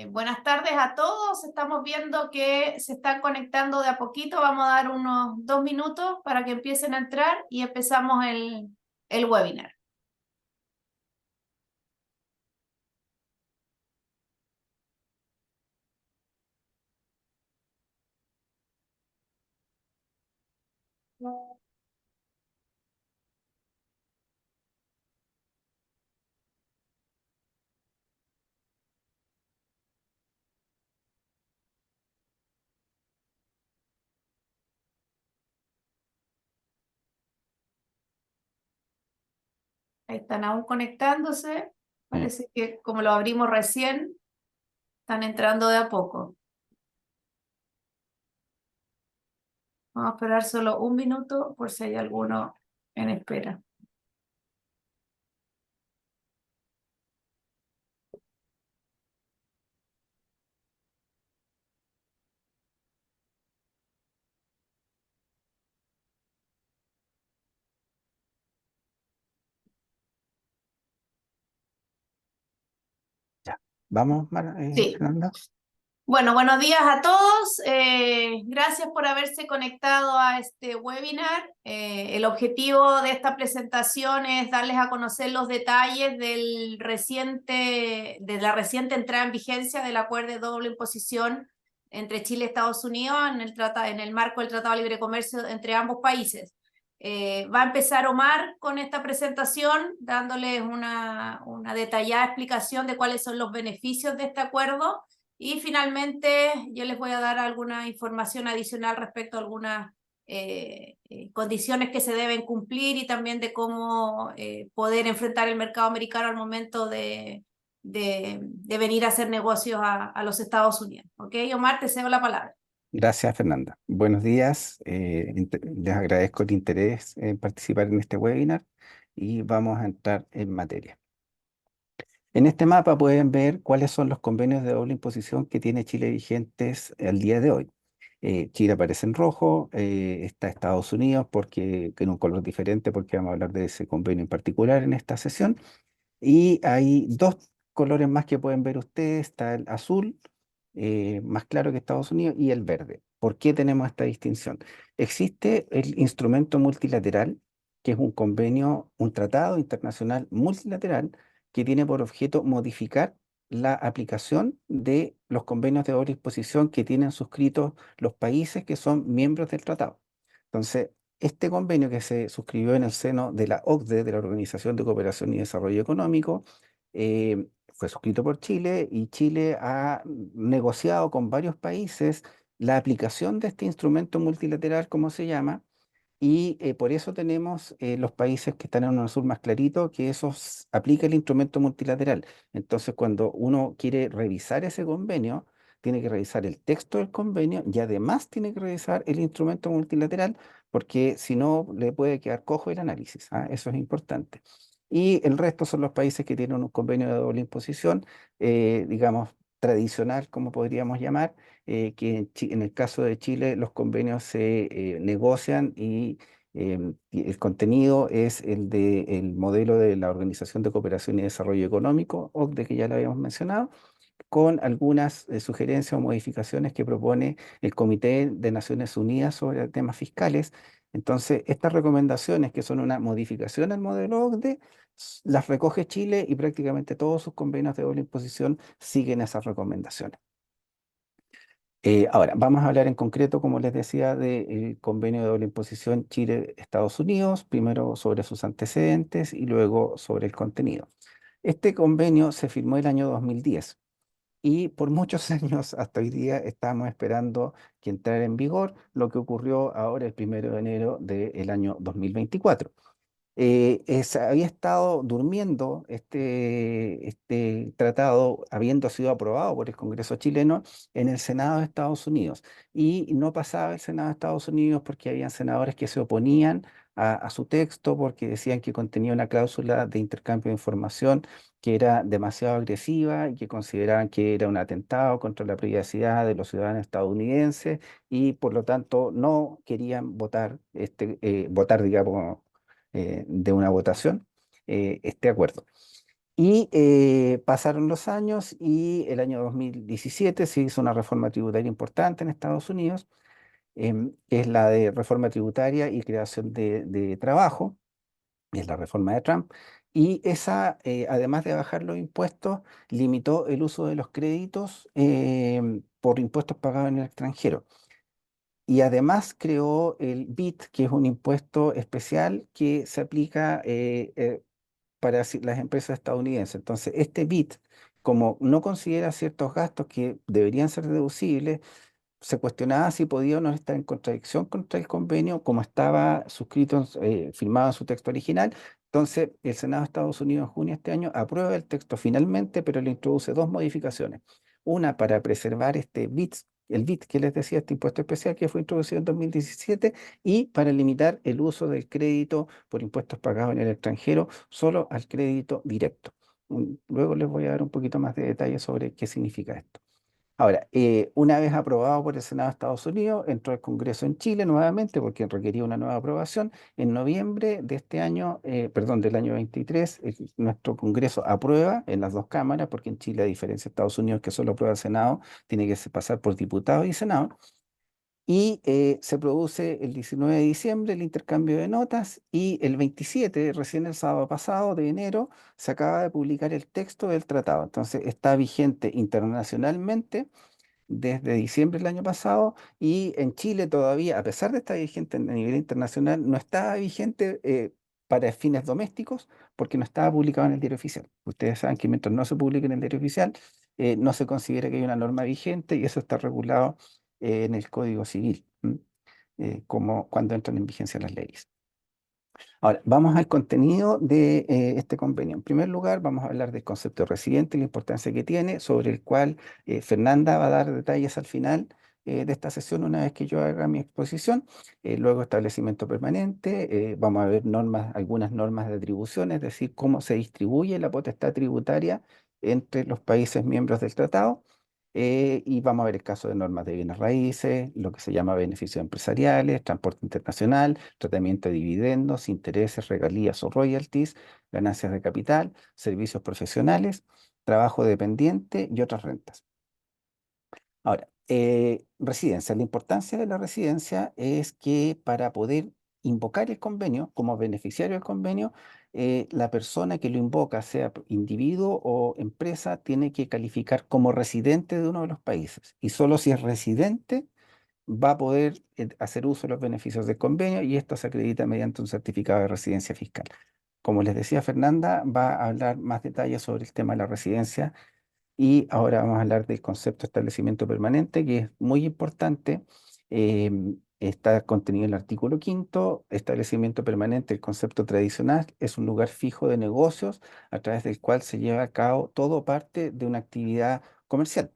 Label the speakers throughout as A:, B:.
A: Buenas tardes a todos. Estamos viendo que se están conectando de a poquito. Vamos a dar unos 2 minutos para que empiecen a entrar y empezamos el webinar. Ahí están aún conectándose.
B: Sí.
A: Parece que como lo abrimos recién, están entrando de a poco. Vamos a esperar solo un minuto por si hay alguno en espera.
B: Ya. Vamos,
A: Sí.
B: Fernanda.
A: Bueno, buenos días a todos. Gracias por haberse conectado a este webinar. El objetivo de esta presentación es darles a conocer los detalles de la reciente entrada en vigencia del acuerdo de doble imposición entre Chile y Estados Unidos en el marco del Tratado de Libre Comercio entre ambos países. Va a empezar Omar con esta presentación, dándoles una detallada explicación de cuáles son los beneficios de este acuerdo. Y finalmente yo les voy a dar alguna información adicional respecto a algunas condiciones que se deben cumplir y también de cómo poder enfrentar el mercado americano al momento de venir a hacer negocios a los Estados Unidos. ¿Ok, Omar? Te cedo la palabra.
B: Gracias, Fernanda. Buenos días. Les agradezco el interés en participar en este webinar y vamos a entrar en materia. En este mapa pueden ver cuáles son los convenios de doble imposición que tiene Chile vigentes al día de hoy. Chile aparece en rojo, está Estados Unidos en un color diferente porque vamos a hablar de ese convenio en particular en esta sesión. Y hay dos colores más que pueden ver ustedes. Está el azul, más claro que Estados Unidos, y el verde. ¿Por qué tenemos esta distinción? Existe el instrumento multilateral, que es un convenio, un tratado internacional multilateral que tiene por objeto modificar la aplicación de los convenios de doble disposición que tienen suscritos los países que son miembros del tratado. Entonces, este convenio que se suscribió en el seno de la OCDE, de la Organización de Cooperación y Desarrollo Económico, fue suscrito por Chile y Chile ha negociado con varios países la aplicación de este instrumento multilateral, como se llama, y por eso tenemos los países que están en un azul más clarito, que aplica el instrumento multilateral. Entonces, cuando uno quiere revisar ese convenio, tiene que revisar el texto del convenio y además tiene que revisar el instrumento multilateral, porque si no, le puede quedar cojo el análisis. ¿Ah? Eso es importante. Y el resto son los países que tienen un convenio de doble imposición, digamos, tradicional, como podríamos llamar, que en el caso de Chile los convenios se negocian y el contenido es el modelo de la Organización de Cooperación y Desarrollo Económico, OCDE, que ya lo habíamos mencionado, con algunas sugerencias o modificaciones que propone el Comité de Naciones Unidas sobre temas fiscales. Entonces, estas recomendaciones, que son una modificación al modelo OCDE, las recoge Chile y prácticamente todos sus convenios de doble imposición siguen esas recomendaciones. Ahora, vamos a hablar en concreto, como les decía, del convenio de doble imposición Chile-Estados Unidos, primero sobre sus antecedentes y luego sobre el contenido. Este convenio se firmó el año 2010 y por muchos años hasta hoy día estamos esperando que entrara en vigor, lo que ocurrió ahora el 1 de enero del año 2024. Había estado durmiendo este tratado, habiendo sido aprobado por el Congreso chileno en el Senado de Estados Unidos. Y no pasaba el Senado de Estados Unidos porque habían senadores que se oponían a su texto porque decían que contenía una cláusula de intercambio de información que era demasiado agresiva y que consideraban que era un atentado contra la privacidad de los ciudadanos estadounidenses y por lo tanto no querían votar, digamos, de una votación este acuerdo. Y pasaron los años y el año 2017 se hizo una reforma tributaria importante en Estados Unidos, que es la de reforma tributaria y creación de trabajo, es la reforma de Trump. Y esa, además de bajar los impuestos, limitó el uso de los créditos por impuestos pagados en el extranjero. Y además creó el BIT, que es un impuesto especial que se aplica para las empresas estadounidenses. Entonces, este BIT, como no considera ciertos gastos que deberían ser deducibles, se cuestionaba si podía o no estar en contradicción contra el convenio, como estaba suscrito, firmado en su texto original. Entonces, el Senado de Estados Unidos en junio de este año aprueba el texto finalmente, pero le introduce dos modificaciones. Una para preservar este BIT, el BIT que les decía, este impuesto especial que fue introducido en 2017, y para limitar el uso del crédito por impuestos pagados en el extranjero solo al crédito directo. Luego les voy a dar un poquito más de detalle sobre qué significa esto. Ahora, una vez aprobado por el Senado de Estados Unidos, entró al Congreso en Chile nuevamente porque requería una nueva aprobación. En noviembre de este año, perdón, del año 23, nuestro Congreso aprueba en las dos cámaras, porque en Chile, a diferencia de Estados Unidos, que solo aprueba el Senado, tiene que pasar por diputados y Senado. Y se produce el 19 de diciembre el intercambio de notas y el 27, recién el sábado pasado de enero, se acaba de publicar el texto del tratado. Entonces está vigente internacionalmente desde diciembre del año pasado, y en Chile todavía, a pesar de estar vigente a nivel internacional, no está vigente para fines domésticos porque no estaba publicado en el diario oficial. Ustedes saben que mientras no se publique en el diario oficial, no se considera que hay una norma vigente, y eso está regulado en el Código Civil, como cuando entran en vigencia las leyes. Ahora, vamos al contenido de este convenio. En primer lugar, vamos a hablar del concepto de residente y la importancia que tiene, sobre el cual Fernanda va a dar detalles al final de esta sesión una vez que yo haga mi exposición. Luego, establecimiento permanente. Vamos a ver normas, algunas normas de atribución, es decir, cómo se distribuye la potestad tributaria entre los países miembros del tratado. Y vamos a ver el caso de normas de bienes raíces, lo que se llama beneficios empresariales, transporte internacional, tratamiento de dividendos, intereses, regalías o royalties, ganancias de capital, servicios profesionales, trabajo dependiente y otras rentas. Ahora, residencia. La importancia de la residencia es que para poder invocar el convenio como beneficiario del convenio, la persona que lo invoca, sea individuo o empresa, tiene que calificar como residente de uno de los países. Y solo si es residente va a poder hacer uso de los beneficios del convenio, y esto se acredita mediante un certificado de residencia fiscal. Como les decía, Fernanda va a hablar más detalles sobre el tema de la residencia, y ahora vamos a hablar del concepto de establecimiento permanente, que es muy importante. Está contenido en el artículo quinto. Establecimiento permanente, el concepto tradicional, es un lugar fijo de negocios a través del cual se lleva a cabo todo o parte de una actividad comercial.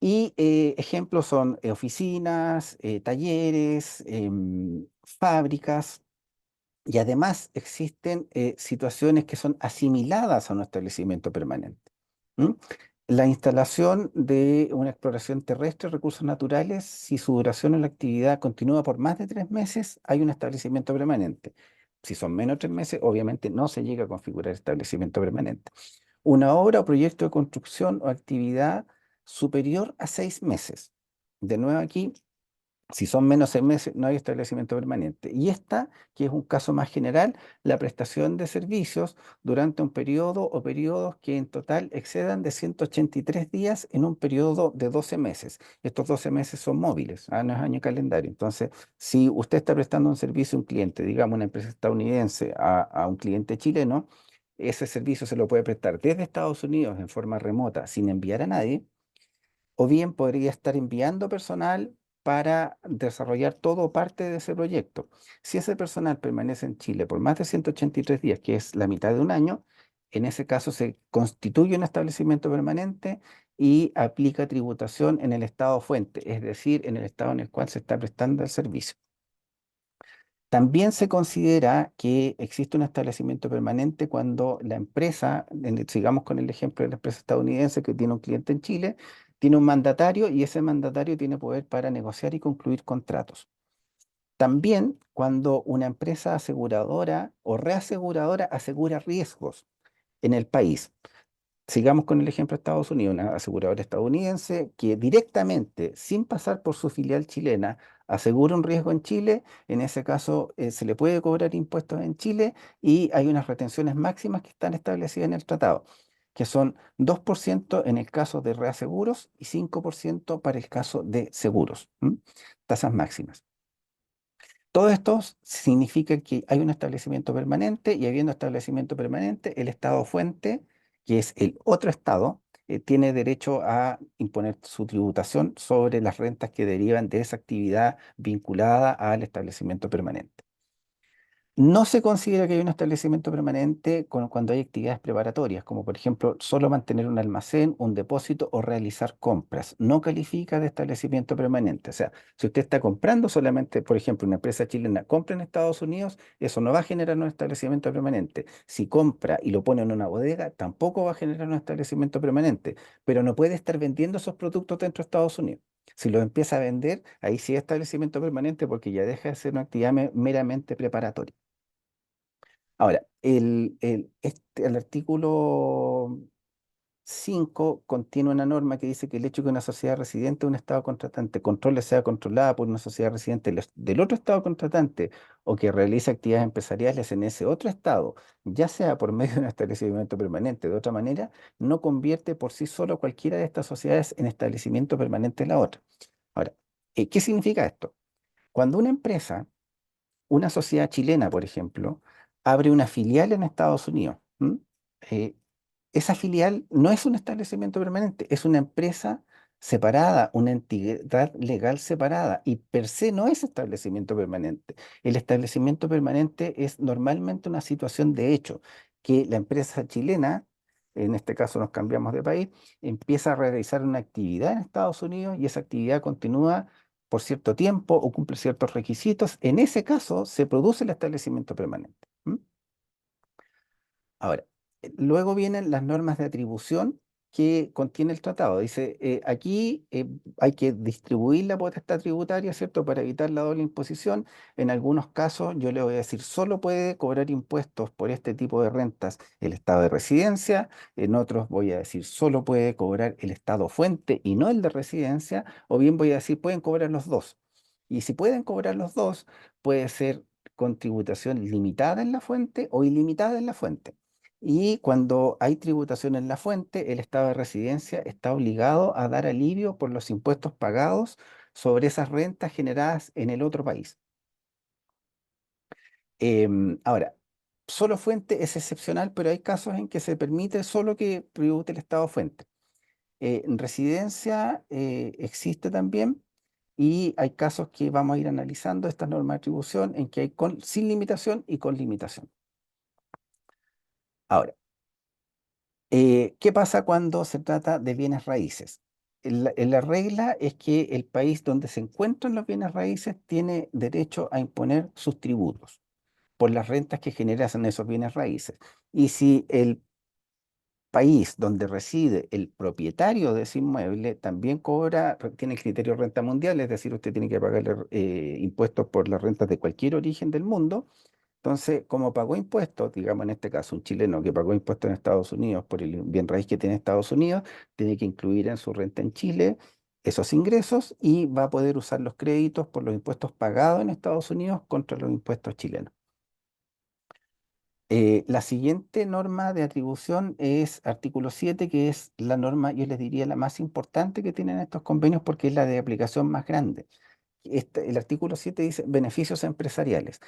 B: Y ejemplos son oficinas, talleres, fábricas, y además existen situaciones que son asimiladas a un establecimiento permanente. ¿M? La instalación de una exploración terrestre de recursos naturales, si su duración en la actividad continúa por más de 3 meses, hay un establecimiento permanente. Si son menos de 3 meses, obviamente no se llega a configurar establecimiento permanente. Una obra o proyecto de construcción o actividad superior a 6 meses. De nuevo aquí, si son menos de 6 meses, no hay establecimiento permanente. Y esta, que es un caso más general, la prestación de servicios durante un periodo o periodos que en total excedan de 183 días en un periodo de 12 meses. Estos 12 meses son móviles, no es año calendario. Entonces, si usted está prestando un servicio a un cliente, digamos una empresa estadounidense, a un cliente chileno, ese servicio se lo puede prestar desde Estados Unidos en forma remota sin enviar a nadie, o bien podría estar enviando personal para desarrollar todo o parte de ese proyecto. Si ese personal permanece en Chile por más de 183 días, que es la mitad de un año, en ese caso se constituye un establecimiento permanente y aplica tributación en el estado fuente, es decir, en el estado en el cual se está prestando el servicio. También se considera que existe un establecimiento permanente cuando la empresa, sigamos con el ejemplo de la empresa estadounidense que tiene un cliente en Chile, tiene un mandatario, y ese mandatario tiene poder para negociar y concluir contratos. También cuando una empresa aseguradora o reaseguradora asegura riesgos. en el país. Sigamos con el ejemplo de Estados Unidos, una aseguradora estadounidense que directamente, sin pasar por su filial chilena, asegura un riesgo en Chile. En ese caso, se le puede cobrar impuestos en Chile y hay unas retenciones máximas que están establecidas en el tratado, que son 2% en el caso de reaseguros y 5% para el caso de seguros. ¿M? Tasas máximas. Todo esto significa que hay un establecimiento permanente y habiendo establecimiento permanente, el estado fuente, que es el otro estado, tiene derecho a imponer su tributación sobre las rentas que derivan de esa actividad vinculada al establecimiento permanente. No se considera que hay un establecimiento permanente cuando hay actividades preparatorias, como por ejemplo solo mantener un almacén, un depósito o realizar compras. No califica de establecimiento permanente. O sea, si usted está comprando solamente, por ejemplo, una empresa chilena compra en Estados Unidos, eso no va a generar un establecimiento permanente. Si compra y lo pone en una bodega, tampoco va a generar un establecimiento permanente, pero no puede estar vendiendo esos productos dentro de Estados Unidos. Si los empieza a vender, ahí sí es establecimiento permanente porque ya deja de ser una actividad meramente preparatoria. Ahora, el artículo 5 contiene una norma que dice que el hecho que una sociedad residente de un estado contratante controle sea controlada por una sociedad residente del otro estado contratante o que realice actividades empresariales en ese otro estado, ya sea por medio de un establecimiento permanente, de otra manera, no convierte por sí solo cualquiera de estas sociedades en establecimiento permanente de la otra. Ahora, ¿qué significa esto? Cuando una empresa, una sociedad chilena, por ejemplo, abre una filial en Estados Unidos. ¿M? Eh, Esa filial no es un establecimiento permanente, es una empresa separada, una entidad legal separada y per se no es establecimiento permanente. El establecimiento permanente es normalmente una situación de hecho, que la empresa chilena, en este caso nos cambiamos de país, empieza a realizar una actividad en Estados Unidos y esa actividad continúa por cierto tiempo o cumple ciertos requisitos. En ese caso se produce el establecimiento permanente. ¿M? Ahora, luego vienen las normas de atribución que contiene el tratado. Dice, aquí hay que distribuir la potestad tributaria, ¿cierto? Para evitar la doble imposición. En algunos casos, yo le voy a decir, solo puede cobrar impuestos por este tipo de rentas el estado de residencia. En otros voy a decir, solo puede cobrar el estado fuente y no el de residencia. O bien voy a decir, pueden cobrar los dos. Y si pueden cobrar los dos, puede ser con tributación limitada en la fuente o ilimitada en la fuente. Y cuando hay tributación en la fuente, el estado de residencia está obligado a dar alivio por los impuestos pagados sobre esas rentas generadas en el otro país. Ahora, solo fuente es excepcional, pero hay casos en que se permite solo que tribute el estado fuente. En residencia existe también y hay casos que vamos a ir analizando estas normas de atribución en que hay sin limitación y con limitación. Ahora, ¿qué pasa cuando se trata de bienes raíces? La regla es que el país donde se encuentran los bienes raíces tiene derecho a imponer sus tributos por las rentas que generan esos bienes raíces. Y si el país donde reside el propietario de ese inmueble también cobra, tiene el criterio de renta mundial, es decir, usted tiene que pagarle impuestos por las rentas de cualquier origen del mundo. Entonces, como pagó impuestos, digamos en este caso un chileno que pagó impuestos en Estados Unidos por el bien raíz que tiene Estados Unidos, tiene que incluir en su renta en Chile esos ingresos y va a poder usar los créditos por los impuestos pagados en Estados Unidos contra los impuestos chilenos. La siguiente norma de atribución es artículo 7, que es la norma, yo les diría, la más importante que tienen estos convenios porque es la de aplicación más grande. El artículo 7 dice beneficios empresariales.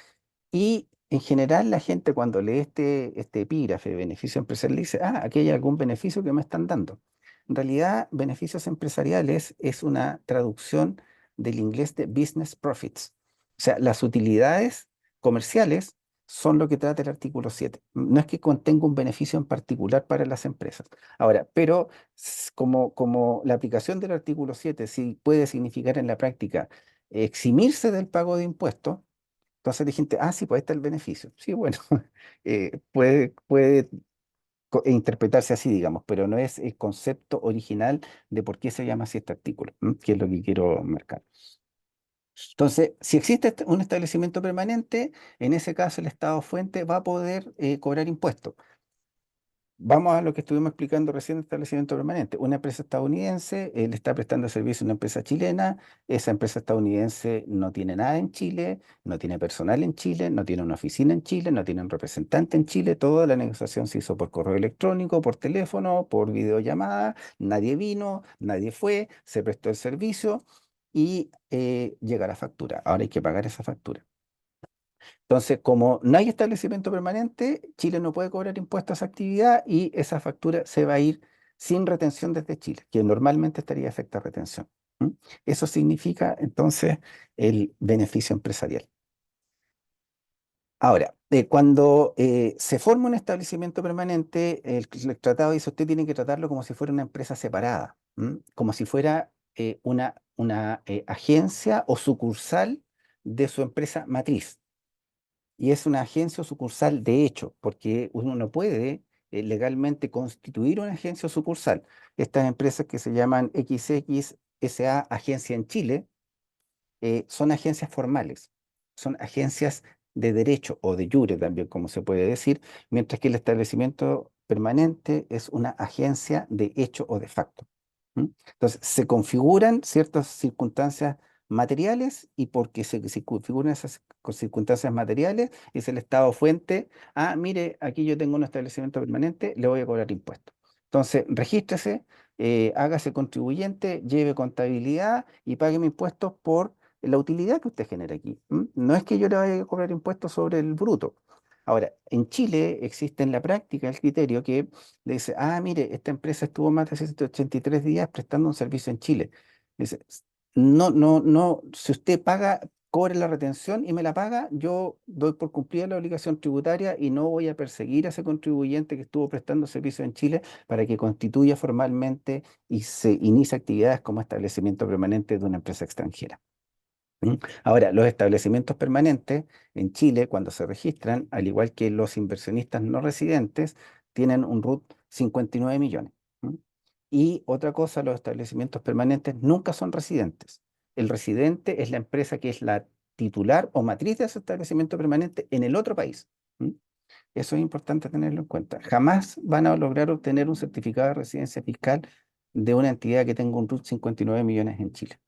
B: Y en general la gente cuando lee este epígrafe, beneficio empresarial, dice, ah, aquí hay algún beneficio que me están dando. En realidad, beneficios empresariales es una traducción del inglés de business profits. O sea, las utilidades comerciales son lo que trata el artículo 7. No es que contenga un beneficio en particular para las empresas. Ahora, pero como la aplicación del artículo 7 sí puede significar en la práctica eximirse del pago de impuestos, entonces dijiste, ah, sí, pues ahí está el beneficio. Sí, bueno, puede interpretarse así, digamos, pero no es el concepto original de por qué se llama así este artículo, que es lo que quiero marcar. Entonces, si existe un establecimiento permanente, en ese caso el Estado fuente va a poder cobrar impuestos. vamos a lo que estuvimos explicando recién de establecimiento permanente. Una empresa estadounidense le está prestando servicio a una empresa chilena. Esa empresa estadounidense no tiene nada en Chile, no tiene personal en Chile, no tiene una oficina en Chile, no tiene un representante en Chile. Toda la negociación se hizo por correo electrónico, por teléfono, por videollamada. Nadie vino, nadie fue, se prestó el servicio y llega la factura. Ahora hay que pagar esa factura. Entonces, como no hay establecimiento permanente, Chile no puede cobrar impuestos a esa actividad y esa factura se va a ir sin retención desde Chile, que normalmente estaría efecto de retención. ¿Mm? Eso significa entonces el beneficio empresarial. Ahora, cuando se forma un establecimiento permanente, el tratado dice usted tiene que tratarlo como si fuera una empresa separada, como si fuera una agencia o sucursal de su empresa matriz. Y es una agencia o sucursal de hecho, porque uno no puede legalmente constituir una agencia o sucursal. Estas empresas que se llaman XX SA Agencia en Chile son agencias formales, son agencias de derecho o de jure también, como se puede decir, mientras que el establecimiento permanente es una agencia de hecho o de facto. ¿Mm? Entonces, se configuran ciertas circunstancias materiales y porque se configuran esas circunstancias materiales, es el estado fuente, ah, mire, aquí yo tengo un establecimiento permanente, le voy a cobrar impuestos. Entonces, regístrese, hágase contribuyente, lleve contabilidad y pague mis impuestos por la utilidad que usted genera aquí. No es que yo le vaya a cobrar impuestos sobre el bruto. Ahora, en Chile existe en la práctica el criterio que le dice, ah, mire, esta empresa estuvo más de 183 días prestando un servicio en Chile. Dice, no, no, no, si usted paga, cobre la retención y me la paga, yo doy por cumplida la obligación tributaria y no voy a perseguir a ese contribuyente que estuvo prestando servicio en Chile para que constituya formalmente y se inicie actividades como establecimiento permanente de una empresa extranjera. ¿Mm? Ahora, los establecimientos permanentes en Chile, cuando se registran, al igual que los inversionistas no residentes, tienen un RUT 59 millones. ¿Mm? Y otra cosa, los establecimientos permanentes nunca son residentes. El residente es la empresa que es la titular o matriz de ese establecimiento permanente en el otro país. ¿Mm? Eso es importante tenerlo en cuenta. Jamás van a lograr obtener un certificado de residencia fiscal de una entidad que tenga un RUT 59 millones en Chile.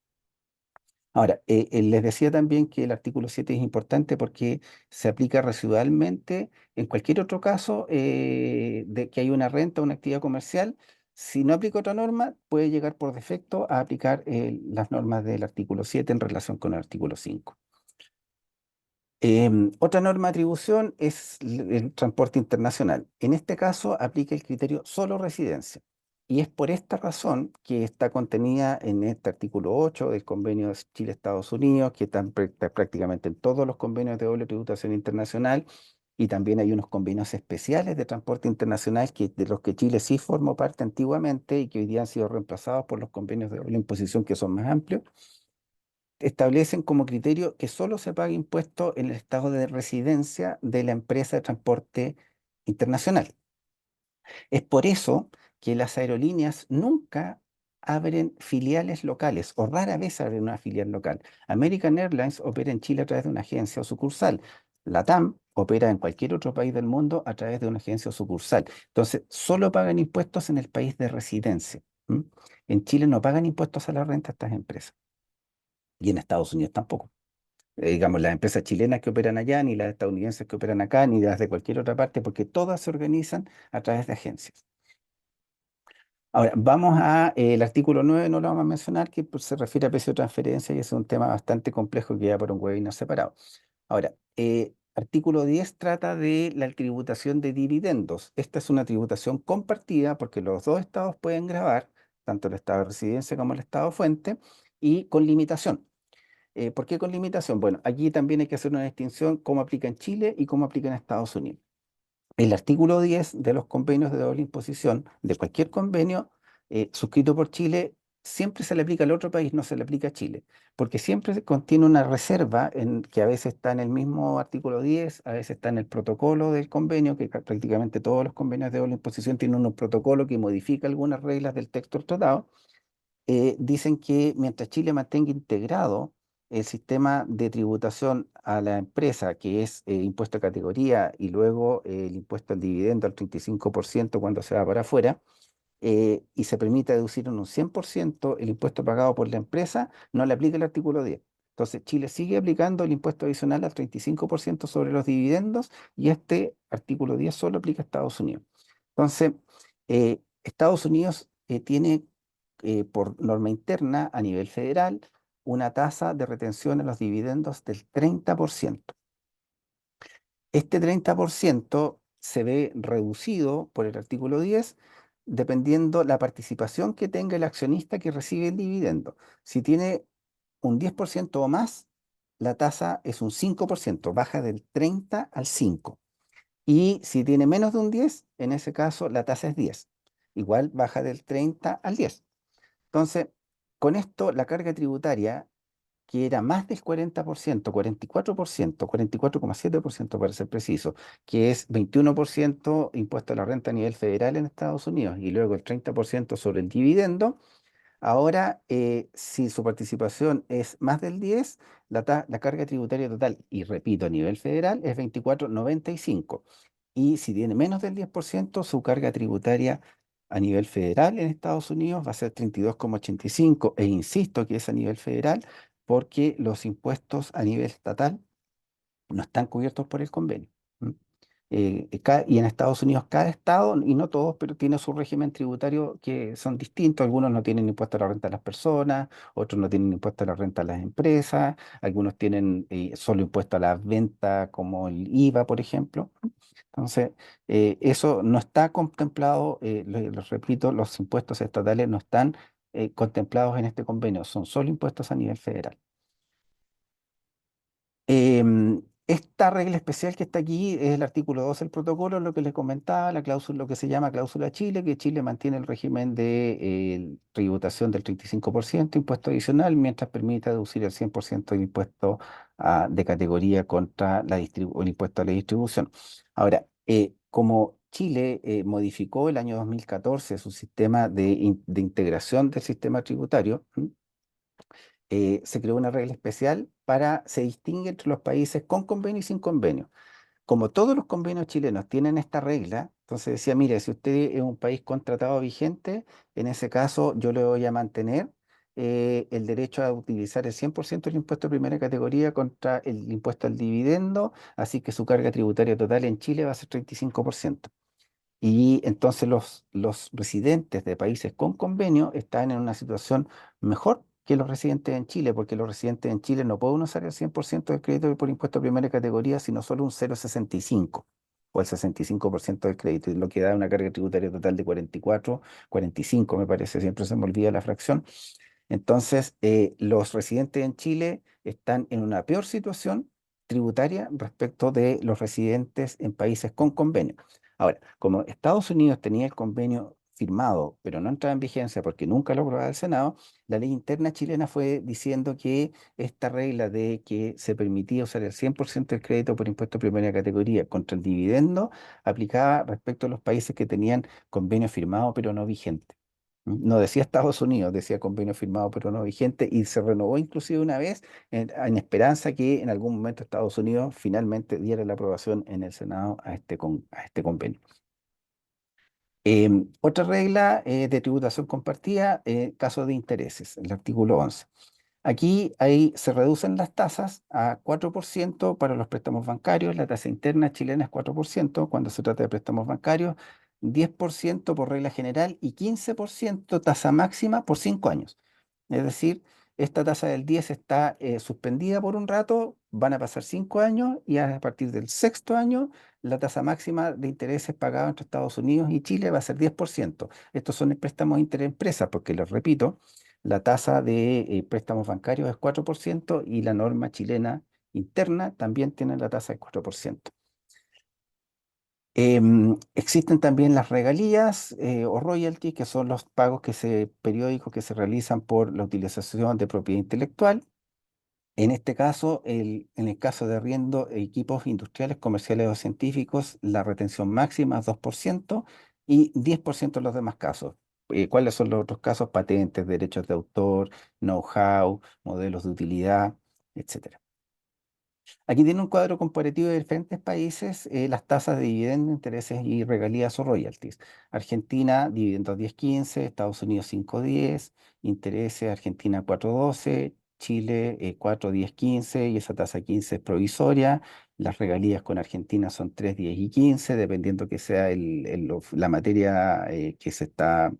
B: Ahora, les decía también que el artículo 7 es importante porque se aplica residualmente en cualquier otro caso de que hay una renta o una actividad comercial. Si no aplica otra norma, puede llegar por defecto a aplicar las normas del artículo 7 en relación con el artículo 5. Otra norma de atribución es el transporte internacional. En este caso aplica el criterio solo residencia. Y es por esta razón que está contenida en este artículo 8 del convenio de Chile-Estados Unidos, que está prácticamente en todos los convenios de doble tributación internacional, y también hay unos convenios especiales de transporte internacional de los que Chile sí formó parte antiguamente y que hoy día han sido reemplazados por los convenios de doble imposición que son más amplios establecen como criterio que solo se pague impuesto en el estado de residencia de la empresa de transporte internacional. Es por eso que las aerolíneas nunca abren filiales locales o rara vez abren una filial local. American Airlines opera en Chile a través de una agencia o sucursal. LATAM opera en cualquier otro país del mundo a través de una agencia o sucursal. Entonces, solo pagan impuestos en el país de residencia. ¿M? En Chile no pagan impuestos a la renta estas empresas y en Estados Unidos tampoco. Digamos, las empresas chilenas que operan allá, ni las estadounidenses que operan acá, ni las de cualquier otra parte, porque todas se organizan a través de agencias. Ahora, vamos a el artículo 9, no lo vamos a mencionar, que pues, se refiere a precio de transferencia y es un tema bastante complejo que ya por un webinar separado. Ahora, artículo 10 trata de la tributación de dividendos. Esta es una tributación compartida porque los dos estados pueden grabar, tanto el estado de residencia como el estado fuente, y con limitación. ¿Por qué con limitación? Bueno, aquí también hay que hacer una distinción cómo aplica en Chile y cómo aplica en Estados Unidos. El artículo 10 de los convenios de doble imposición, de cualquier convenio suscrito por Chile, siempre se le aplica al otro país, no se le aplica a Chile, porque siempre contiene una reserva que a veces está en el mismo artículo 10, a veces está en el protocolo del convenio, que prácticamente todos los convenios de doble imposición tienen un protocolo que modifica algunas reglas del texto del tratado. Dicen que mientras Chile mantenga integrado el sistema de tributación a la empresa, que es impuesto a categoría y luego el impuesto al dividendo al 35% cuando se va para afuera, y se permite deducir en un 100% el impuesto pagado por la empresa, no le aplica el artículo 10. Entonces, Chile sigue aplicando el impuesto adicional al 35% sobre los dividendos y este artículo 10 solo aplica a Estados Unidos. Entonces, Estados Unidos tiene por norma interna a nivel federal una tasa de retención en los dividendos del 30%. Este 30% se ve reducido por el artículo 10 dependiendo la participación que tenga el accionista que recibe el dividendo. Si tiene un 10% o más, la tasa es un 5%, baja del 30 al 5. Y si tiene menos de un 10, en ese caso la tasa es 10. Igual baja del 30 al 10. Entonces, con esto la carga tributaria que era más del 40%, 44%, 44,7% para ser preciso, que es 21% impuesto a la renta a nivel federal en Estados Unidos y luego el 30% sobre el dividendo. Ahora, si su participación es más del 10, la carga tributaria total, y repito, a nivel federal, es 24,95. Y si tiene menos del 10%, su carga tributaria a nivel federal en Estados Unidos va a ser 32,85. E insisto que es a nivel federal porque los impuestos a nivel estatal no están cubiertos por el convenio. ¿M? Y en Estados Unidos cada estado, y no todos, pero tiene su régimen tributario que son distintos. Algunos no tienen impuesto a la renta a las personas, otros no tienen impuesto a la renta a las empresas, algunos tienen solo impuesto a la venta como el IVA, por ejemplo. Entonces, eso no está contemplado, lo repito, los impuestos estatales no están contemplados en este convenio, son solo impuestos a nivel federal. Esta regla especial que está aquí es el artículo 2 del protocolo, lo que les comentaba, la cláusula, lo que se llama cláusula Chile, que Chile mantiene el régimen de tributación del 35% impuesto adicional, mientras permita deducir el 100% del impuesto de categoría contra el impuesto a la distribución. Ahora, como Chile modificó el año 2014 su sistema de integración del sistema tributario, se creó una regla especial se distingue entre los países con convenio y sin convenio. Como todos los convenios chilenos tienen esta regla, entonces decía, mire, si usted es un país con tratado vigente, en ese caso yo le voy a mantener el derecho a utilizar el 100% del impuesto de primera categoría contra el impuesto al dividendo, así que su carga tributaria total en Chile va a ser 35%. Y entonces los residentes de países con convenio están en una situación mejor que los residentes en Chile, porque los residentes en Chile no pueden usar el 100% del crédito por impuesto de primera categoría, sino solo un 0,65 o el 65% del crédito, y lo que da una carga tributaria total de 44, 45, me parece, siempre se me olvida la fracción. Entonces, los residentes en Chile están en una peor situación tributaria respecto de los residentes en países con convenio. Ahora, como Estados Unidos tenía el convenio firmado, pero no entraba en vigencia porque nunca lo aprobaba el Senado, la ley interna chilena fue diciendo que esta regla de que se permitía usar el 100% del crédito por impuesto de primera categoría contra el dividendo aplicaba respecto a los países que tenían convenio firmado pero no vigente. No decía Estados Unidos, decía convenio firmado pero no vigente y se renovó inclusive una vez en esperanza que en algún momento Estados Unidos finalmente diera la aprobación en el Senado a este convenio. Otra regla de tributación compartida, caso de intereses, el artículo 11. Aquí se reducen las tasas a 4% para los préstamos bancarios. La tasa interna chilena es 4% cuando se trata de préstamos bancarios, 10% por regla general y 15% tasa máxima por 5 años. Es decir, esta tasa del 10 está suspendida por un rato, van a pasar 5 años y a partir del sexto año la tasa máxima de intereses pagados entre Estados Unidos y Chile va a ser 10%. Estos son préstamos interempresas porque, les repito, la tasa de préstamos bancarios es 4% y la norma chilena interna también tiene la tasa de 4%. Existen también las regalías o royalties, que son los pagos periódicos que se realizan por la utilización de propiedad intelectual. En este caso, en el caso de arriendo de equipos industriales, comerciales o científicos, la retención máxima es 2% y 10% en los demás casos. ¿Cuáles son los otros casos? Patentes, derechos de autor, know-how, modelos de utilidad. etcétera. Aquí tiene un cuadro comparativo de diferentes países, las tasas de dividendos, intereses y regalías o royalties. Argentina, dividendos 10,15, Estados Unidos 5,10, intereses Argentina 4,12, Chile 4,10,15 y esa tasa 15 es provisoria. Las regalías con Argentina son 3,10 y 15, dependiendo que sea la materia que se está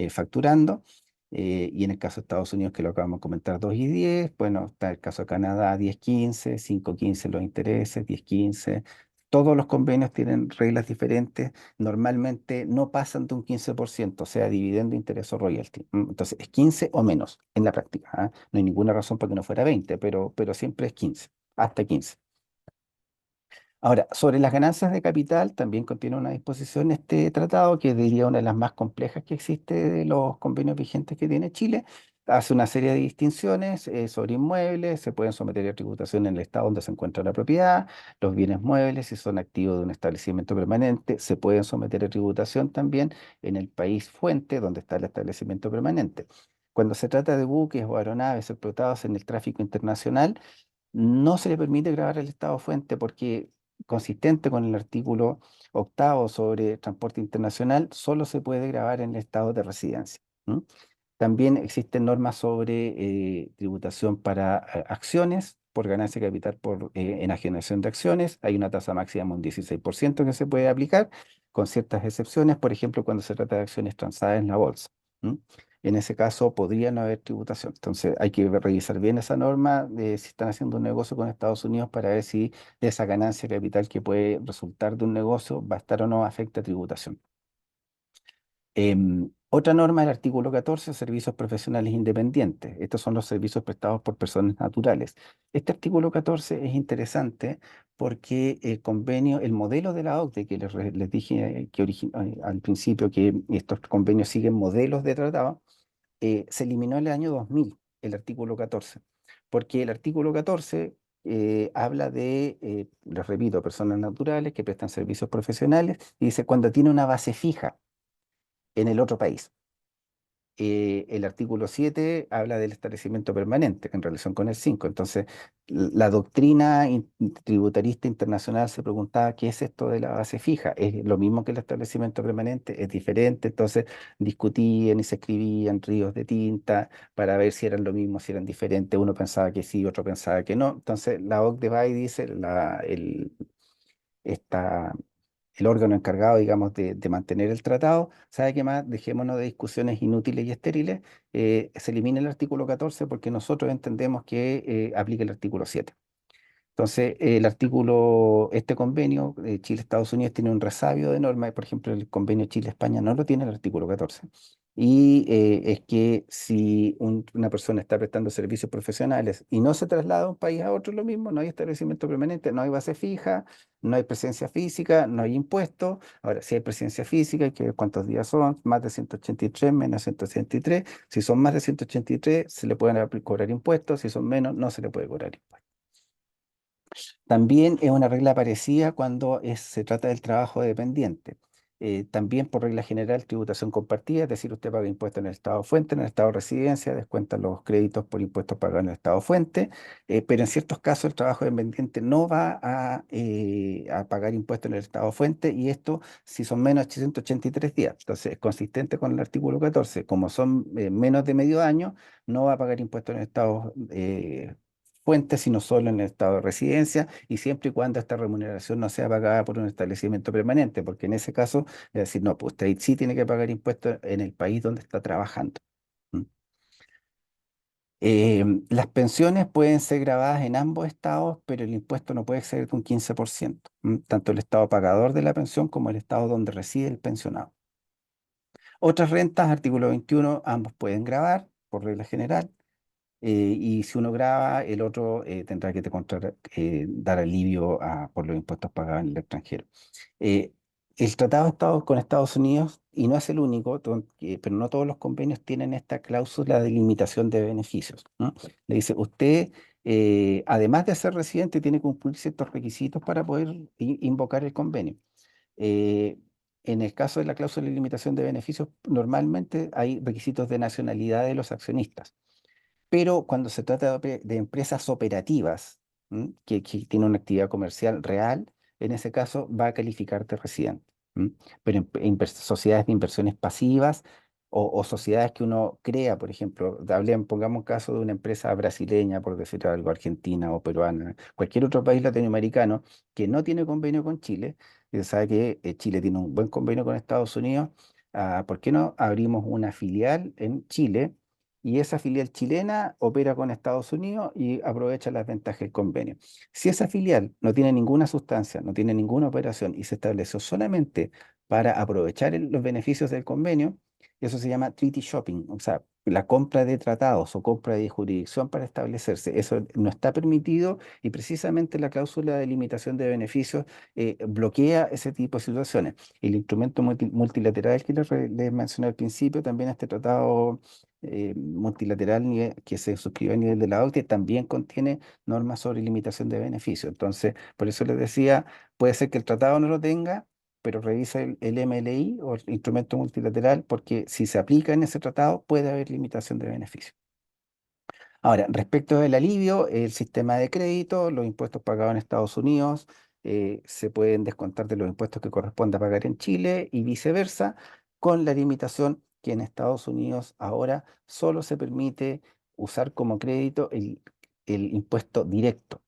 B: facturando. Y en el caso de Estados Unidos, que lo acabamos de comentar, 2 y 10. Bueno, está el caso de Canadá, 10,15, 5,15 los intereses, 10,15. Todos los convenios tienen reglas diferentes. Normalmente no pasan de un 15%, o sea, dividendo, interés o royalty. Entonces, es 15 o menos en la práctica. ¿Ah? No hay ninguna razón para que no fuera 20, pero siempre es 15, hasta 15. Ahora, sobre las ganancias de capital, también contiene una disposición este tratado, que diría una de las más complejas que existe de los convenios vigentes que tiene Chile. Hace una serie de distinciones sobre inmuebles, se pueden someter a tributación en el estado donde se encuentra la propiedad, los bienes muebles, si son activos de un establecimiento permanente, se pueden someter a tributación también en el país fuente donde está el establecimiento permanente. Cuando se trata de buques o aeronaves explotados en el tráfico internacional, no se le permite grabar el estado fuente porque, consistente con el artículo octavo sobre transporte internacional, solo se puede grabar en el estado de residencia. ¿M? También existen normas sobre tributación para acciones, por ganancia de capital por enajenación de acciones. Hay una tasa máxima de un 16% que se puede aplicar, con ciertas excepciones, por ejemplo, cuando se trata de acciones transadas en la bolsa. ¿M? En ese caso podría no haber tributación. Entonces hay que revisar bien esa norma de si están haciendo un negocio con Estados Unidos para ver si esa ganancia de capital que puede resultar de un negocio va a estar o no afecta a tributación. Otra norma del artículo 14, servicios profesionales independientes. Estos son los servicios prestados por personas naturales. Este artículo 14 es interesante porque el convenio, el modelo de la OCDE, que les dije al principio que estos convenios siguen modelos de tratado, se eliminó en el año 2000 el artículo 14, porque el artículo 14 habla de, les repito, personas naturales que prestan servicios profesionales y dice cuando tiene una base fija en el otro país. El artículo 7 habla del establecimiento permanente en relación con el 5. Entonces, la doctrina tributarista internacional se preguntaba qué es esto de la base fija. ¿Es lo mismo que el establecimiento permanente? ¿Es diferente? Entonces, discutían y se escribían ríos de tinta para ver si eran lo mismo, si eran diferentes. Uno pensaba que sí, otro pensaba que no. Entonces, la OCDE va y dice, esta el órgano encargado, digamos, de mantener el tratado, ¿sabe qué más? Dejémonos de discusiones inútiles y estériles, se elimina el artículo 14 porque nosotros entendemos que aplica el artículo 7. Entonces, este convenio Chile-Estados Unidos tiene un resabio de normas, por ejemplo, el convenio Chile-España no lo tiene el artículo 14. Y es que si una persona está prestando servicios profesionales y no se traslada de un país a otro, lo mismo, no hay establecimiento permanente, no hay base fija, no hay presencia física, no hay impuestos. Ahora, si hay presencia física, hay que ver cuántos días son, más de 183 menos 183. Si son más de 183, se le pueden cobrar impuestos, si son menos, no se le puede cobrar impuestos. También es una regla parecida cuando se trata del trabajo dependiente. También por regla general, tributación compartida, es decir, usted paga impuestos en el estado fuente, en el estado de residencia, descuenta los créditos por impuestos pagados en el estado fuente, pero en ciertos casos el trabajo dependiente no va a pagar impuestos en el estado fuente y esto si son menos de 183 días. Entonces, es consistente con el artículo 14, como son menos de medio año, no va a pagar impuestos en el estado fuente, sino solo en el estado de residencia y siempre y cuando esta remuneración no sea pagada por un establecimiento permanente, porque en ese caso es decir, no, pues usted sí tiene que pagar impuestos en el país donde está trabajando. ¿Mm? Las pensiones pueden ser grabadas en ambos estados, pero el impuesto no puede exceder de un 15%, tanto el estado pagador de la pensión como el estado donde reside el pensionado. Otras rentas, artículo 21, ambos pueden grabar por regla general. Y si uno graba, el otro tendrá que dar alivio por los impuestos pagados en el extranjero. Eh, el tratado de con Estados Unidos, y no es el único, pero no todos los convenios tienen esta cláusula de limitación de beneficios, ¿no? Le dice, usted, además de ser residente, tiene que cumplir ciertos requisitos para poder invocar el convenio. Eh, en el caso de la cláusula de limitación de beneficios, normalmente hay requisitos de nacionalidad de los accionistas. pero cuando se trata de empresas operativas, que tienen una actividad comercial real, en ese caso va a calificar de residente. Pero sociedades de inversiones pasivas o sociedades que uno crea, por ejemplo, pongamos caso de una empresa brasileña, por decir algo, argentina o peruana, cualquier otro país latinoamericano que no tiene convenio con Chile, y se sabe que Chile tiene un buen convenio con Estados Unidos. ¿Por qué no abrimos una filial en Chile? Y esa filial chilena opera con Estados Unidos y aprovecha las ventajas del convenio. Si esa filial no tiene ninguna sustancia, no tiene ninguna operación y se estableció solamente para aprovechar los beneficios del convenio, eso se llama treaty shopping, o sea, la compra de tratados o compra de jurisdicción para establecerse. Eso no está permitido y precisamente la cláusula de limitación de beneficios bloquea ese tipo de situaciones. El instrumento multilateral que les mencioné al principio, también este tratado multilateral que se suscribe a nivel de la OCDE también contiene normas sobre limitación de beneficios. Entonces, por eso les decía, puede ser que el tratado no lo tenga, pero revisa el MLI o el instrumento multilateral, porque si se aplica en ese tratado puede haber limitación de beneficios. Ahora, respecto del alivio, el sistema de crédito, los impuestos pagados en Estados Unidos se pueden descontar de los impuestos que corresponde pagar en Chile y viceversa, con la limitación que en Estados Unidos ahora solo se permite usar como crédito el impuesto directo.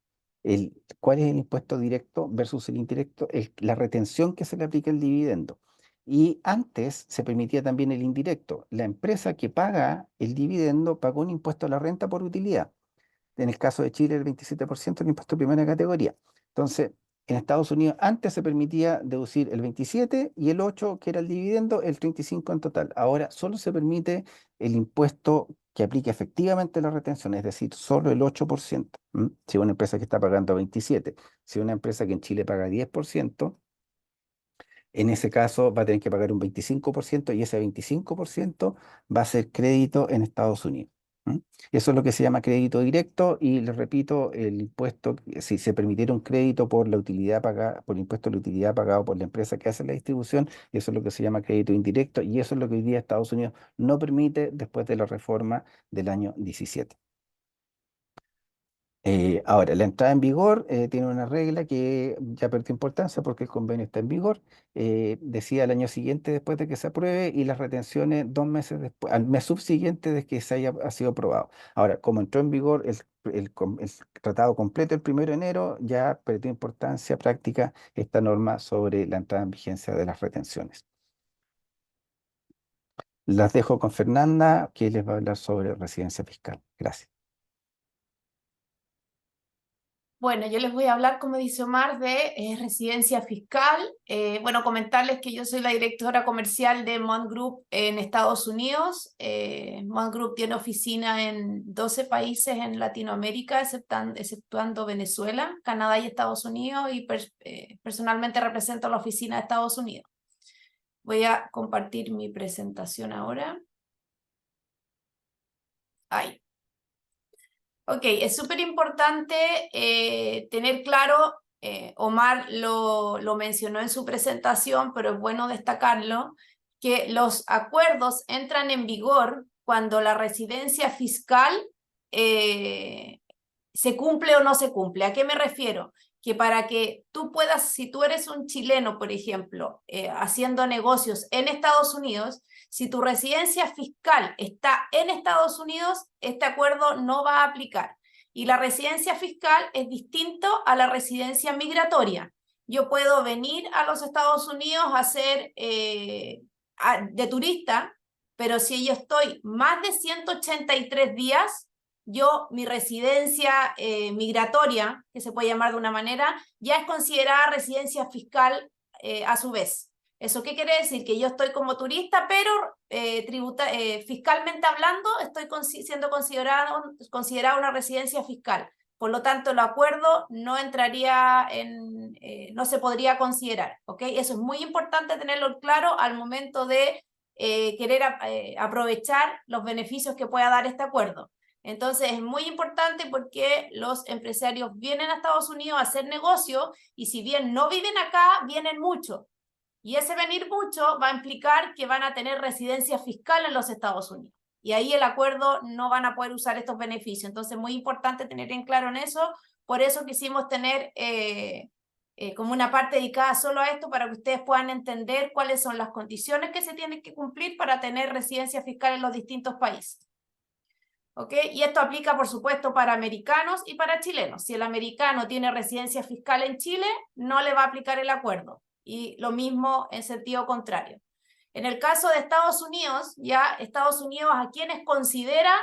B: ¿Cuál es el impuesto directo versus el indirecto? La retención que se le aplica al dividendo. Y antes se permitía también el indirecto. La empresa que paga el dividendo pagó un impuesto a la renta por utilidad. En el caso de Chile, el 27% el impuesto de primera categoría. Entonces, en Estados Unidos antes se permitía deducir el 27 y el 8, que era el dividendo, el 35 en total. Ahora solo se permite el impuesto que aplique efectivamente la retención, es decir, solo el 8%. Si una empresa que está pagando 27, si una empresa que en Chile paga 10%, en ese caso va a tener que pagar un 25% y ese 25% va a ser crédito en Estados Unidos. ¿M? Eso es lo que se llama crédito directo y les repito, el impuesto, si se permitiera un crédito por la utilidad pagada, por el impuesto de la utilidad pagado por la empresa que hace la distribución, eso es lo que se llama crédito indirecto y eso es lo que hoy día Estados Unidos no permite después de la reforma del año 17. Ahora, la entrada en vigor tiene una regla que ya perdió importancia porque el convenio está en vigor. Decía el año siguiente después de que se apruebe y las retenciones 2 meses después, al mes subsiguiente de que ha sido aprobado. Ahora, como entró en vigor el tratado completo el 1 de enero, ya perdió importancia práctica esta norma sobre la entrada en vigencia de las retenciones. Las dejo con Fernanda, que les va a hablar sobre residencia fiscal. Gracias.
A: Bueno, yo les voy a hablar, como dice Omar, de residencia fiscal. Bueno, comentarles que yo soy la directora comercial de Mont Group en Estados Unidos. Mont Group tiene oficina en 12 países en Latinoamérica, exceptuando Venezuela, Canadá y Estados Unidos, y personalmente represento la oficina de Estados Unidos. Voy a compartir mi presentación ahora. Ahí. Ok, es súper importante tener claro, Omar lo mencionó en su presentación, pero es bueno destacarlo, que los acuerdos entran en vigor cuando la residencia fiscal se cumple o no se cumple. ¿A qué me refiero? Que para que tú puedas, si tú eres un chileno, por ejemplo, haciendo negocios en Estados Unidos, si tu residencia fiscal está en Estados Unidos, este acuerdo no va a aplicar. Y la residencia fiscal es distinto a la residencia migratoria. Yo puedo venir a los Estados Unidos a ser de turista, pero si yo estoy más de 183 días, mi residencia migratoria, que se puede llamar de una manera, ya es considerada residencia fiscal a su vez. ¿Eso qué quiere decir? Que yo estoy como turista, pero fiscalmente hablando, estoy siendo considerada una residencia fiscal. Por lo tanto, el acuerdo no entraría no se podría considerar, ¿ok? Eso es muy importante tenerlo claro al momento de querer aprovechar los beneficios que pueda dar este acuerdo. Entonces es muy importante porque los empresarios vienen a Estados Unidos a hacer negocio y si bien no viven acá, vienen mucho. Y ese venir mucho va a implicar que van a tener residencia fiscal en los Estados Unidos. Y ahí el acuerdo no van a poder usar estos beneficios. Entonces, muy importante tener en claro en eso. Por eso quisimos tener como una parte dedicada solo a esto, para que ustedes puedan entender cuáles son las condiciones que se tienen que cumplir para tener residencia fiscal en los distintos países. ¿Ok? Y esto aplica, por supuesto, para americanos y para chilenos. Si el americano tiene residencia fiscal en Chile, no le va a aplicar el acuerdo. Y lo mismo en sentido contrario. En el caso de Estados Unidos, ya Estados Unidos a quienes considera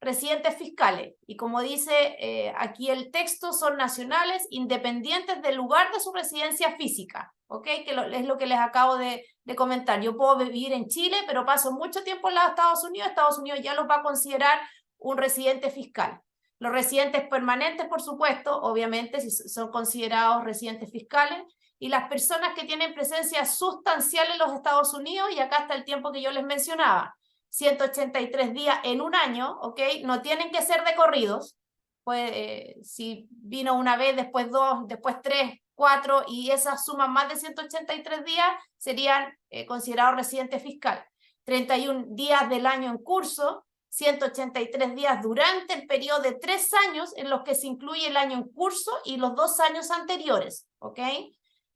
A: residentes fiscales. Y como dice aquí el texto, son nacionales independientes del lugar de su residencia física. ¿Ok? Es lo que les acabo de comentar. Yo puedo vivir en Chile, pero paso mucho tiempo en los Estados Unidos ya los va a considerar un residente fiscal. Los residentes permanentes, por supuesto, obviamente, si son considerados residentes fiscales, y las personas que tienen presencia sustancial en los Estados Unidos, y acá está el tiempo que yo les mencionaba, 183 días en un año, ¿ok? No tienen que ser de corridos, pues si vino una vez, después dos, después tres, cuatro, y esas suman más de 183 días, serían considerados residentes fiscales. 31 días del año en curso, 183 días durante el periodo de 3 años en los que se incluye el año en curso y los 2 años anteriores, ¿ok?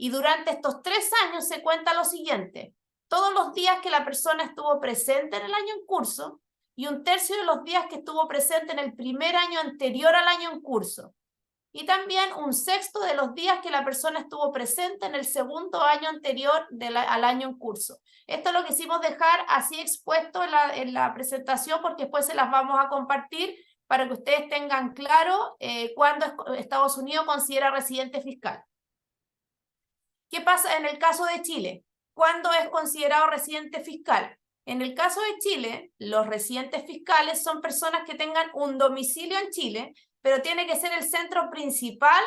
A: Y durante estos 3 años se cuenta lo siguiente: todos los días que la persona estuvo presente en el año en curso y 1/3 de los días que estuvo presente en el primer año anterior al año en curso. Y también 1/6 de los días que la persona estuvo presente en el segundo año anterior al año en curso. Esto lo quisimos dejar así expuesto en la presentación, porque después se las vamos a compartir para que ustedes tengan claro cuándo Estados Unidos considera residente fiscal. ¿Qué pasa en el caso de Chile? ¿Cuándo es considerado residente fiscal? En el caso de Chile, los residentes fiscales son personas que tengan un domicilio en Chile, pero tiene que ser el centro principal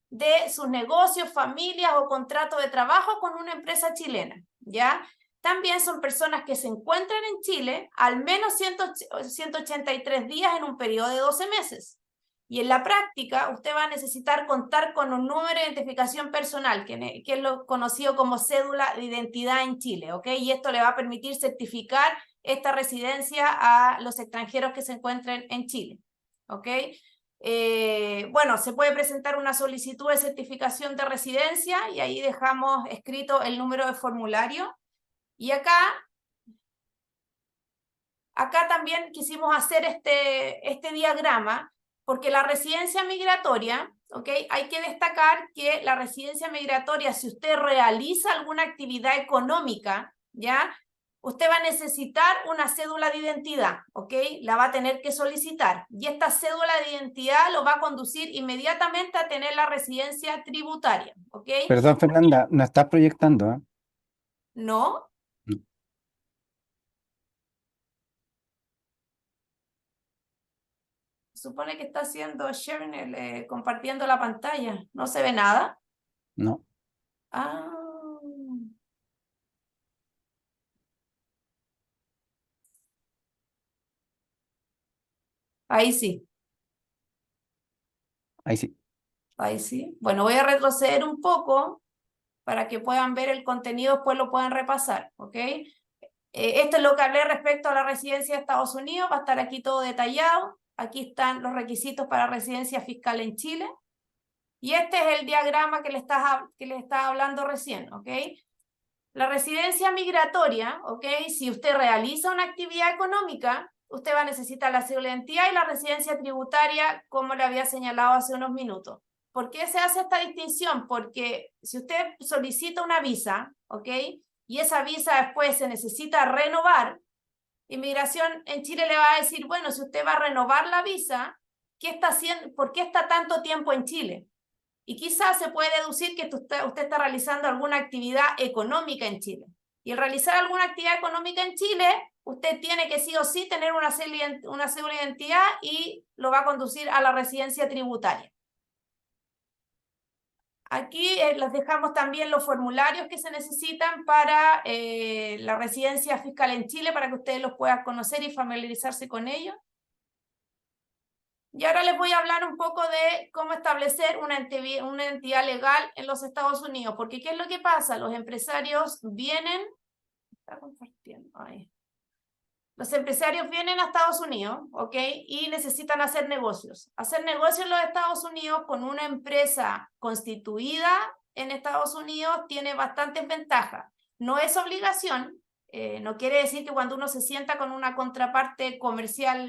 A: de sus negocios, familias o contrato de trabajo con una empresa chilena, ¿ya? También son personas que se encuentran en Chile al menos 183 días en un periodo de 12 meses. Y en la práctica, usted va a necesitar contar con un número de identificación personal, que es lo conocido como cédula de identidad en Chile, ¿ok? Y esto le va a permitir certificar esta residencia a los extranjeros que se encuentren en Chile, ¿ok? Bueno, se puede presentar una solicitud de certificación de residencia y ahí dejamos escrito el número de formulario. Y acá también quisimos hacer este diagrama, porque la residencia migratoria, ¿ok? Hay que destacar que la residencia migratoria, si usted realiza alguna actividad económica, ¿ya? Usted va a necesitar una cédula de identidad, ¿ok? La va a tener que solicitar. Y esta cédula de identidad lo va a conducir inmediatamente a tener la residencia tributaria, ¿ok?
B: Perdón, Fernanda, no estás proyectando, ¿eh?
A: ¿No?
B: No.
A: Supone que está haciendo sharing, compartiendo la pantalla. ¿No se ve nada?
B: No.
A: Ah. Ahí sí,
B: Ahí sí.
A: ahí sí. Bueno, voy a retroceder un poco para que puedan ver el contenido, después lo puedan repasar, ¿ok? Esto es lo que hablé respecto a la residencia de Estados Unidos, va a estar aquí todo detallado. Aquí están los requisitos para residencia fiscal en Chile. Y este es el diagrama que le estaba hablando recién, ¿ok? La residencia migratoria, ¿ok? Si usted realiza una actividad económica, usted va a necesitar la cédula de identidad y la residencia tributaria, como le había señalado hace unos minutos. ¿Por qué se hace esta distinción? Porque si usted solicita una visa, ¿ok? Y esa visa después se necesita renovar, Inmigración en Chile le va a decir, bueno, si usted va a renovar la visa, ¿qué está haciendo? ¿Por qué está tanto tiempo en Chile? Y quizás se puede deducir que usted está realizando alguna actividad económica en Chile. Y al realizar alguna actividad económica en Chile, usted tiene que sí o sí tener una cédula de identidad y lo va a conducir a la residencia tributaria. Aquí les dejamos también los formularios que se necesitan para la residencia fiscal en Chile, para que ustedes los puedan conocer y familiarizarse con ellos. Y ahora les voy a hablar un poco de cómo establecer una entidad legal en los Estados Unidos, porque ¿qué es lo que pasa? Los empresarios vienen... Está compartiendo ahí. Los empresarios vienen a Estados Unidos, ¿ok? Y necesitan hacer negocios. Hacer negocios en los Estados Unidos con una empresa constituida en Estados Unidos tiene bastantes ventajas. No es obligación, no quiere decir que cuando uno se sienta con una contraparte comercial,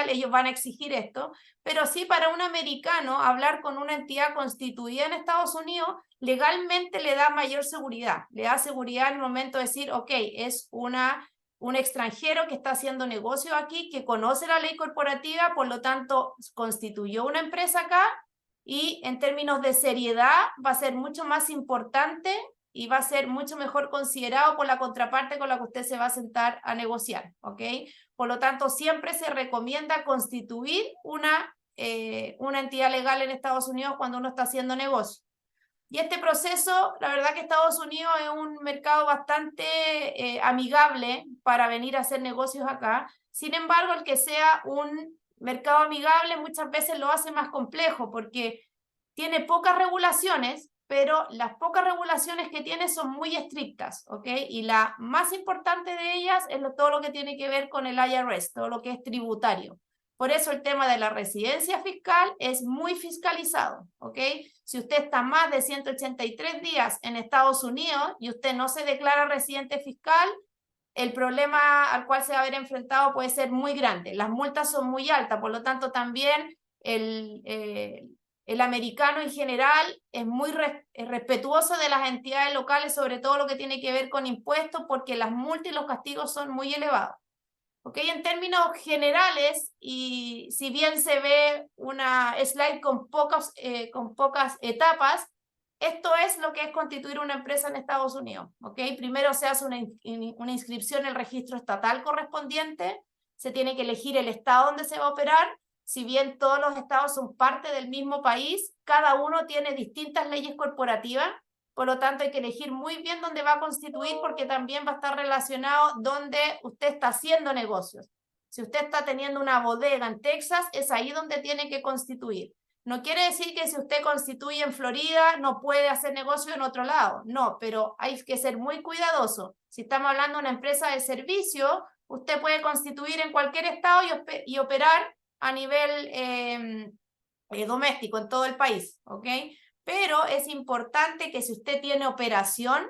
A: ellos van a exigir esto, pero sí para un americano hablar con una entidad constituida en Estados Unidos legalmente le da mayor seguridad. Le da seguridad en el momento de decir, ok, es un extranjero que está haciendo negocio aquí, que conoce la ley corporativa, por lo tanto constituyó una empresa acá y en términos de seriedad va a ser mucho más importante y va a ser mucho mejor considerado por la contraparte con la que usted se va a sentar a negociar, ¿ok? Por lo tanto, siempre se recomienda constituir una entidad legal en Estados Unidos cuando uno está haciendo negocio. Y este proceso, la verdad que Estados Unidos es un mercado bastante amigable para venir a hacer negocios acá. Sin embargo, el que sea un mercado amigable muchas veces lo hace más complejo porque tiene pocas regulaciones, pero las pocas regulaciones que tiene son muy estrictas, ¿ok? Y la más importante de ellas es todo lo que tiene que ver con el IRS, todo lo que es tributario. Por eso el tema de la residencia fiscal es muy fiscalizado, ¿ok? Si usted está más de 183 días en Estados Unidos y usted no se declara residente fiscal, el problema al cual se va a ver enfrentado puede ser muy grande. Las multas son muy altas, por lo tanto también el americano en general es muy respetuoso de las entidades locales, sobre todo lo que tiene que ver con impuestos, porque las multas y los castigos son muy elevados. ¿Ok? En términos generales, y si bien se ve una slide con pocas etapas, esto es lo que es constituir una empresa en Estados Unidos. ¿Ok? Primero se hace una inscripción en el registro estatal correspondiente, se tiene que elegir el estado donde se va a operar. Si bien todos los estados son parte del mismo país, cada uno tiene distintas leyes corporativas. Por lo tanto, hay que elegir muy bien dónde va a constituir porque también va a estar relacionado dónde usted está haciendo negocios. Si usted está teniendo una bodega en Texas, es ahí donde tiene que constituir. No quiere decir que si usted constituye en Florida no puede hacer negocio en otro lado. No, pero hay que ser muy cuidadoso. Si estamos hablando de una empresa de servicio, usted puede constituir en cualquier estado y operar a nivel doméstico en todo el país, ¿ok? Pero es importante que si usted tiene operación,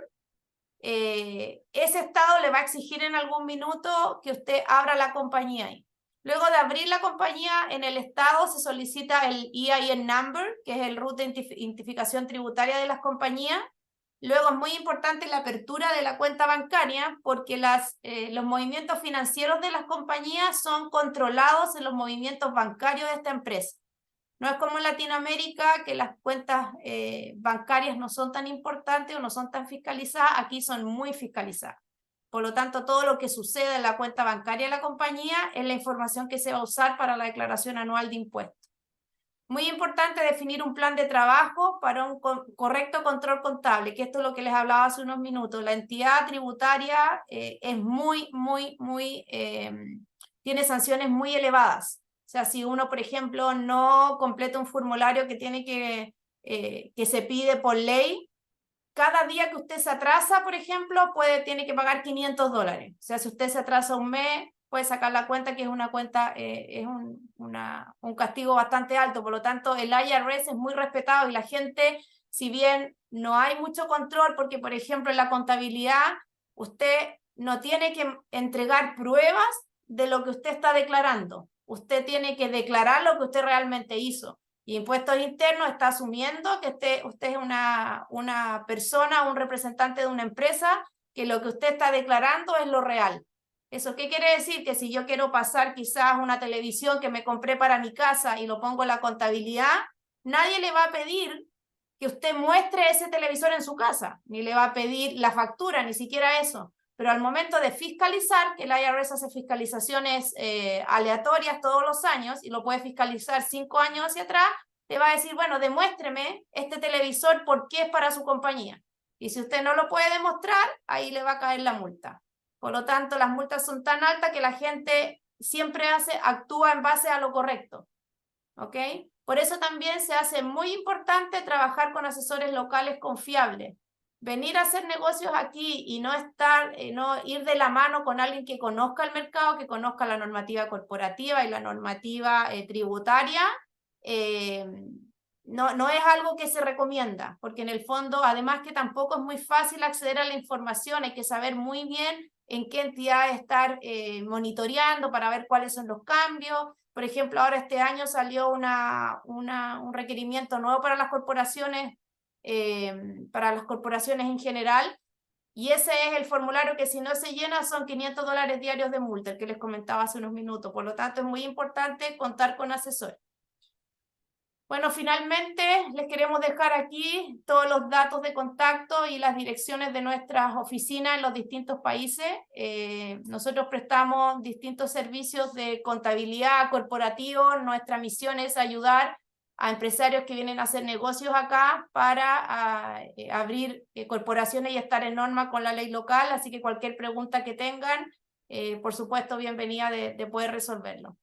A: ese estado le va a exigir en algún minuto que usted abra la compañía ahí. Luego de abrir la compañía en el estado se solicita el EIN number, que es el RUT de identificación tributaria de las compañías. Luego es muy importante la apertura de la cuenta bancaria porque los movimientos financieros de las compañías son controlados en los movimientos bancarios de esta empresa. No es como en Latinoamérica, que las cuentas bancarias no son tan importantes o no son tan fiscalizadas, aquí son muy fiscalizadas. Por lo tanto, todo lo que sucede en la cuenta bancaria de la compañía es la información que se va a usar para la declaración anual de impuestos. Muy importante definir un plan de trabajo para un correcto control contable, que esto es lo que les hablaba hace unos minutos. La entidad tributaria es tiene sanciones muy elevadas. O sea, si uno, por ejemplo, no completa un formulario que que se pide por ley, cada día que usted se atrasa, por ejemplo, tiene que pagar $500. O sea, si usted se atrasa un mes, puede sacar la cuenta que es una cuenta, es un castigo bastante alto. Por lo tanto, el IRS es muy respetado y la gente, si bien no hay mucho control, porque, por ejemplo, en la contabilidad, usted no tiene que entregar pruebas de lo que usted está declarando. Usted tiene que declarar lo que usted realmente hizo. Y Impuestos Internos está asumiendo que usted es una persona, un representante de una empresa, que lo que usted está declarando es lo real. ¿Eso qué quiere decir? Que si yo quiero pasar quizás una televisión que me compré para mi casa y lo pongo en la contabilidad, nadie le va a pedir que usted muestre ese televisor en su casa, ni le va a pedir la factura, ni siquiera eso. Pero al momento de fiscalizar, que el IRS hace fiscalizaciones aleatorias todos los años y lo puede fiscalizar 5 años hacia atrás, te va a decir, bueno, demuéstreme este televisor por qué es para su compañía. Y si usted no lo puede demostrar, ahí le va a caer la multa. Por lo tanto, las multas son tan altas que la gente siempre actúa en base a lo correcto. ¿Ok? Por eso también se hace muy importante trabajar con asesores locales confiables. venir a hacer negocios aquí y no estar, no ir de la mano con alguien que conozca el mercado, que conozca la normativa corporativa y la normativa tributaria, no es algo que se recomienda, porque en el fondo, además que tampoco es muy fácil acceder a la información, hay que saber muy bien en qué entidad estar monitoreando para ver cuáles son los cambios. Por ejemplo, ahora este año salió un requerimiento nuevo para las corporaciones en general, y ese es el formulario que si no se llena son $500 diarios de multa, el que les comentaba hace unos minutos. Por lo tanto, es muy importante contar con asesores. Bueno, finalmente les queremos dejar aquí todos los datos de contacto y las direcciones de nuestras oficinas en los distintos países. Nosotros prestamos distintos servicios de contabilidad corporativo. Nuestra misión es ayudar a empresarios que vienen a hacer negocios acá para abrir corporaciones y estar en norma con la ley local. Así que cualquier pregunta que tengan, por supuesto, bienvenida de poder resolverlo.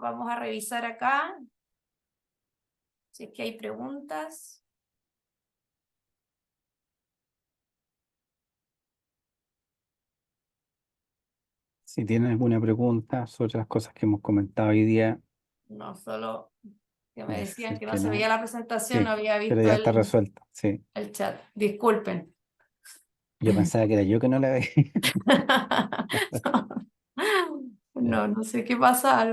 A: Vamos a revisar acá si es que hay preguntas.
B: Si tienen alguna pregunta sobre las cosas que hemos comentado hoy día,
A: No, solo que me
B: es
A: decían
B: decir
A: que no
B: que
A: se veía
B: no.
A: la presentación, no
B: Sí,
A: había
B: pero
A: visto
B: ya está resuelto. Sí,
A: el chat. Disculpen.
B: yo pensaba que era yo que no la veía. Ya.
A: No sé qué pasa,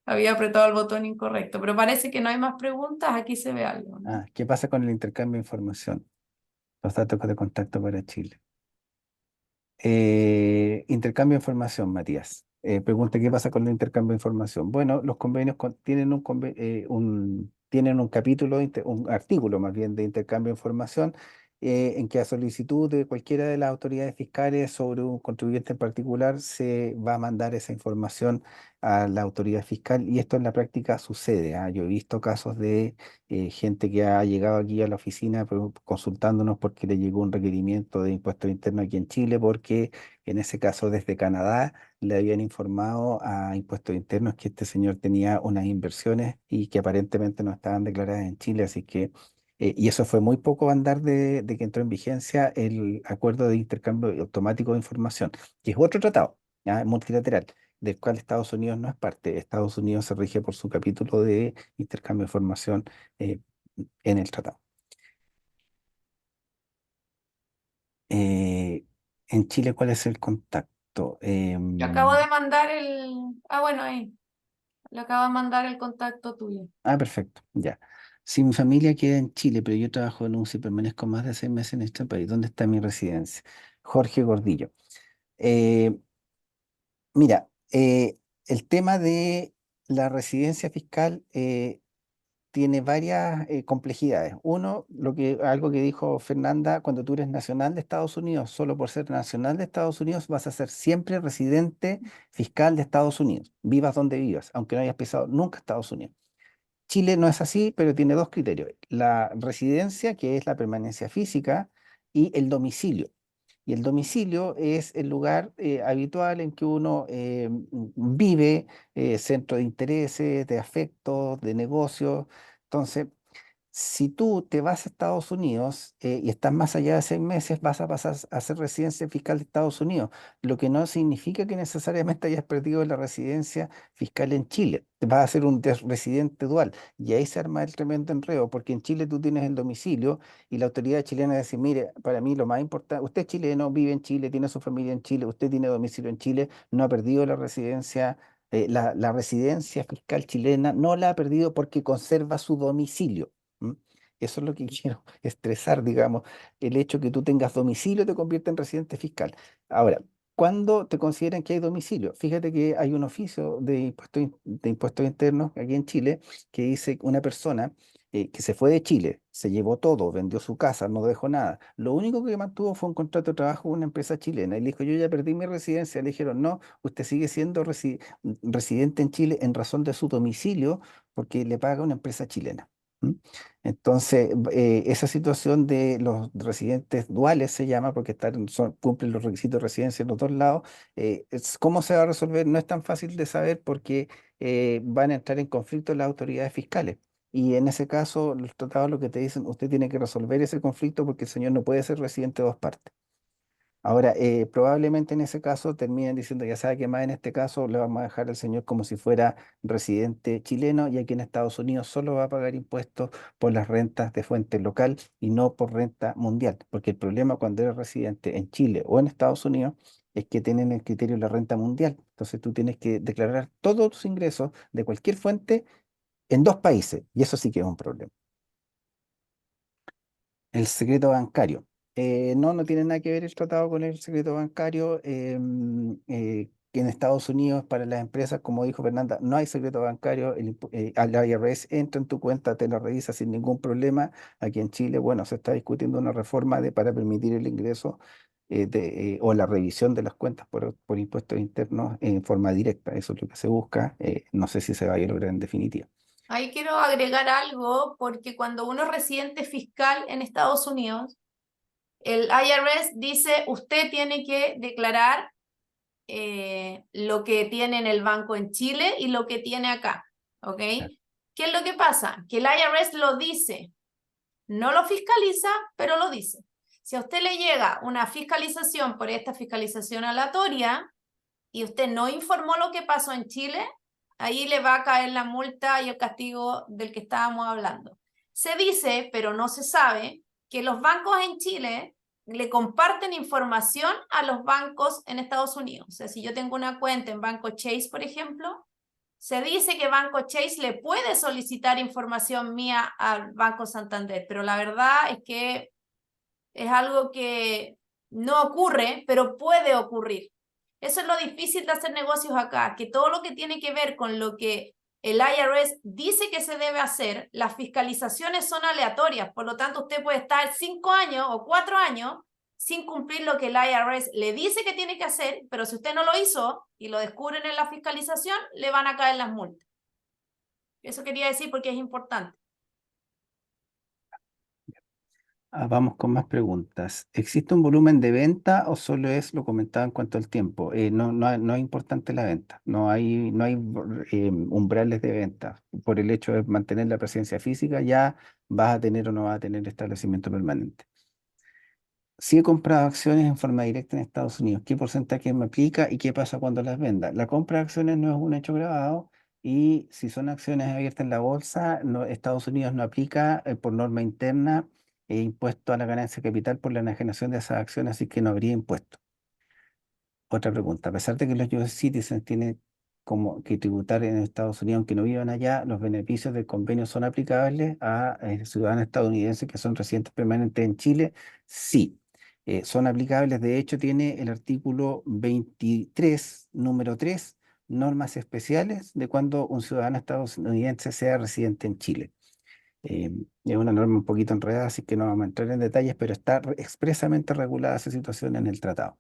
A: había apretado el botón incorrecto, pero parece que no hay más preguntas, aquí se ve algo, ¿no?
B: Ah, ¿qué pasa con el intercambio de información? Los datos de contacto para Chile. Intercambio de información, Matías. Pregunta, ¿qué pasa con el intercambio de información? Bueno, los convenios tienen un capítulo, un artículo más bien de intercambio de información en que a solicitud de cualquiera de las autoridades fiscales sobre un contribuyente en particular se va a mandar esa información a la autoridad fiscal y esto en la práctica sucede. Yo he visto casos de gente que ha llegado aquí a la oficina consultándonos porque le llegó un requerimiento de impuestos internos aquí en Chile, porque en ese caso desde Canadá le habían informado a impuestos internos que este señor tenía unas inversiones y que aparentemente no estaban declaradas en Chile, así que, y eso fue muy poco andar de que entró en vigencia el acuerdo de intercambio automático de información, que es otro tratado, ¿ya? Multilateral, del cual Estados Unidos no es parte. Estados Unidos se rige por su capítulo de intercambio de información eh, en el tratado. Eh, en Chile, ¿cuál es el contacto?
A: Yo acabo de mandar bueno, ahí, le acabo de mandar el contacto tuyo.
B: Perfecto, ya. Si mi familia queda en Chile, pero yo trabajo en UCI y permanezco más de 6 meses en este país, ¿dónde está mi residencia? Jorge Gordillo. Eh, Mira, el tema de la residencia fiscal tiene varias complejidades. Uno, algo que dijo Fernanda, cuando tú eres nacional de Estados Unidos, solo por ser nacional de Estados Unidos vas a ser siempre residente fiscal de Estados Unidos, vivas donde vivas, aunque no hayas pisado nunca Estados Unidos. Chile no es así, pero tiene dos criterios: la residencia, que es la permanencia física, y el domicilio. Y el domicilio es el lugar habitual en que uno vive, centro de intereses, de afectos, de negocios. Entonces, si tú te vas a Estados Unidos y estás más allá de 6 meses, vas a pasar a ser residencia fiscal de Estados Unidos, lo que no significa que necesariamente hayas perdido la residencia fiscal en Chile. Vas a ser un residente dual y ahí se arma el tremendo enredo, porque en Chile tú tienes el domicilio y la autoridad chilena dice, mire, para mí lo más importante, usted es chileno, vive en Chile, tiene su familia en Chile, usted tiene domicilio en Chile, no ha perdido la residencia. La residencia fiscal chilena no la ha perdido porque conserva su domicilio. ¿Mm? Eso es lo que quiero estresar, digamos. El hecho que tú tengas domicilio te convierte en residente fiscal. Ahora, ¿cuándo te consideran que hay domicilio? Fíjate que hay un oficio de impuestos internos aquí en Chile que dice que una persona que se fue de Chile, se llevó todo, vendió su casa, no dejó nada. Lo único que mantuvo fue un contrato de trabajo con una empresa chilena. Y le dijo, yo ya perdí mi residencia. Le dijeron, no, usted sigue siendo residente en Chile en razón de su domicilio porque le paga una empresa chilena. ¿Mm? Entonces, esa situación de los residentes duales se llama porque cumplen los requisitos de residencia en los dos lados. ¿Cómo se va a resolver? No es tan fácil de saber porque van a entrar en conflicto las autoridades fiscales. y en ese caso los tratados lo que te dicen, usted tiene que resolver ese conflicto porque el señor no puede ser residente de dos partes. Ahora, probablemente en ese caso terminen diciendo, ya sabe que más en este caso le vamos a dejar al señor como si fuera residente chileno y aquí en Estados Unidos solo va a pagar impuestos por las rentas de fuente local y no por renta mundial, porque el problema cuando eres residente en Chile o en Estados Unidos es que tienen el criterio de la renta mundial. Entonces tú tienes que declarar todos tus ingresos de cualquier fuente en dos países y eso sí que es un problema. El secreto bancario. No, no tiene nada que ver el tratado con el secreto bancario. Que en Estados Unidos, para las empresas, como dijo Fernanda, no hay secreto bancario. Al IRS entra en tu cuenta, te lo revisa sin ningún problema. Aquí en Chile, bueno, se está discutiendo una reforma para permitir el ingreso o la revisión de las cuentas por impuestos internos en forma directa. Eso es lo que se busca. No sé si se va a lograr en definitiva.
A: Ahí quiero agregar algo porque cuando uno es residente fiscal en Estados Unidos, el IRS dice usted tiene que declarar lo que tiene en el banco en Chile y lo que tiene acá, ¿ok? ¿Qué es lo que pasa? Que el IRS lo dice, no lo fiscaliza, pero lo dice. Si a usted le llega una fiscalización por esta fiscalización aleatoria y usted no informó lo que pasó en Chile, ahí le va a caer la multa y el castigo del que estábamos hablando. Se dice, pero no se sabe, que los bancos en Chile le comparten información a los bancos en Estados Unidos. O sea, si yo tengo una cuenta en Banco Chase, por ejemplo, se dice que Banco Chase le puede solicitar información mía al Banco Santander, pero la verdad es que es algo que no ocurre, pero puede ocurrir. Eso es lo difícil de hacer negocios acá, que todo lo que tiene que ver con lo que el IRS dice que se debe hacer, las fiscalizaciones son aleatorias, por lo tanto usted puede estar 5 años o 4 años sin cumplir lo que el IRS le dice que tiene que hacer, pero si usted no lo hizo y lo descubren en la fiscalización, le van a caer las multas. Eso quería decir porque es importante.
B: Vamos con más preguntas. ¿Existe un volumen de venta o solo es lo comentado en cuanto al tiempo? No es importante la venta. No hay umbrales de venta. Por el hecho de mantener la presencia física, ya vas a tener o no vas a tener establecimiento permanente. Si he comprado acciones en forma directa en Estados Unidos, ¿qué porcentaje me aplica y qué pasa cuando las venda? La compra de acciones no es un hecho grabado y si son acciones abiertas en la bolsa, Estados Unidos no aplica por norma interna impuesto a la ganancia de capital por la enajenación de esas acciones, así que no habría impuesto. Otra pregunta, a pesar de que los US citizens tienen como que tributar en Estados Unidos, aunque no vivan allá, los beneficios del convenio son aplicables a ciudadanos estadounidenses que son residentes permanentes en Chile. Sí, son aplicables. De hecho, tiene el artículo 23, número 3, normas especiales de cuando un ciudadano estadounidense sea residente en Chile. Es una norma un poquito enredada, así que no vamos a entrar en detalles, pero está expresamente regulada esa situación en el tratado.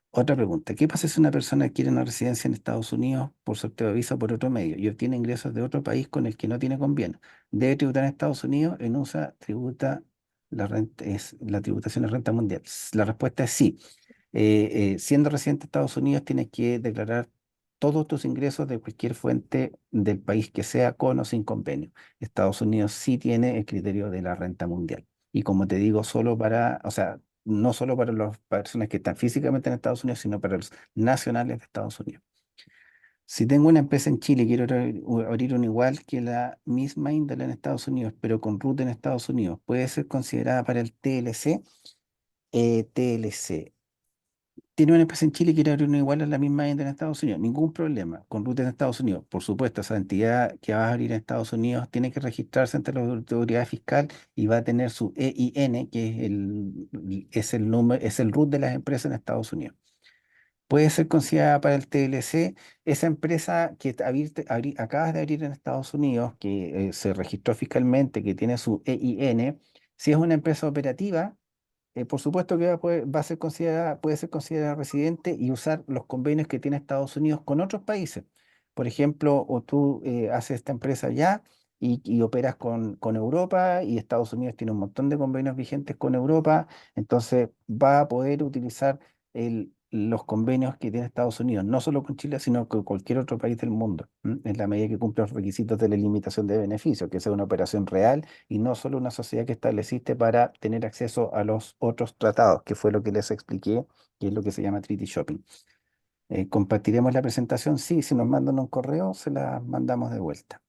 B: Otra pregunta, ¿qué pasa si una persona adquiere una residencia en Estados Unidos por sorteo de visa o por otro medio y obtiene ingresos de otro país con el que no tiene convenio? ¿Debe tributar en Estados Unidos? En USA tributa la tributación de renta mundial. La respuesta es sí. Siendo residente de Estados Unidos, tienes que declarar todos tus ingresos de cualquier fuente del país que sea con o sin convenio. Estados Unidos sí tiene el criterio de la renta mundial. Y como te digo, o sea, no solo para las personas que están físicamente en Estados Unidos, sino para los nacionales de Estados Unidos. Si tengo una empresa en Chile y quiero abrir una igual que la misma índole en Estados Unidos, pero con ruta en Estados Unidos, ¿puede ser considerada para el TLC? TLC. Tiene una empresa en Chile y quiere abrir una igual a la misma índole en Estados Unidos. Ningún problema. Con ruta en Estados Unidos. Por supuesto, esa entidad que va a abrir en Estados Unidos tiene que registrarse ante la autoridad fiscal y va a tener su EIN, que es el número, es el RUT de las empresas en Estados Unidos. Puede ser considerada para el TLC esa empresa que acabas de abrir en Estados Unidos, que se registró fiscalmente, que tiene su EIN. Si es una empresa operativa, por supuesto que va a ser considerada, puede ser considerada residente y usar los convenios que tiene Estados Unidos con otros países. Por ejemplo, o tú haces esta empresa allá y operas con Europa y Estados Unidos tiene un montón de convenios vigentes con Europa, entonces va a poder utilizar los convenios que tiene Estados Unidos, no solo con Chile, sino con cualquier otro país del mundo, en la medida que cumple los requisitos de la limitación de beneficios, que sea una operación real y no solo una sociedad que estableciste para tener acceso a los otros tratados, que fue lo que les expliqué, que es lo que se llama Treaty Shopping. ¿Compartiremos la presentación? Sí, si nos mandan un correo, se la mandamos de vuelta.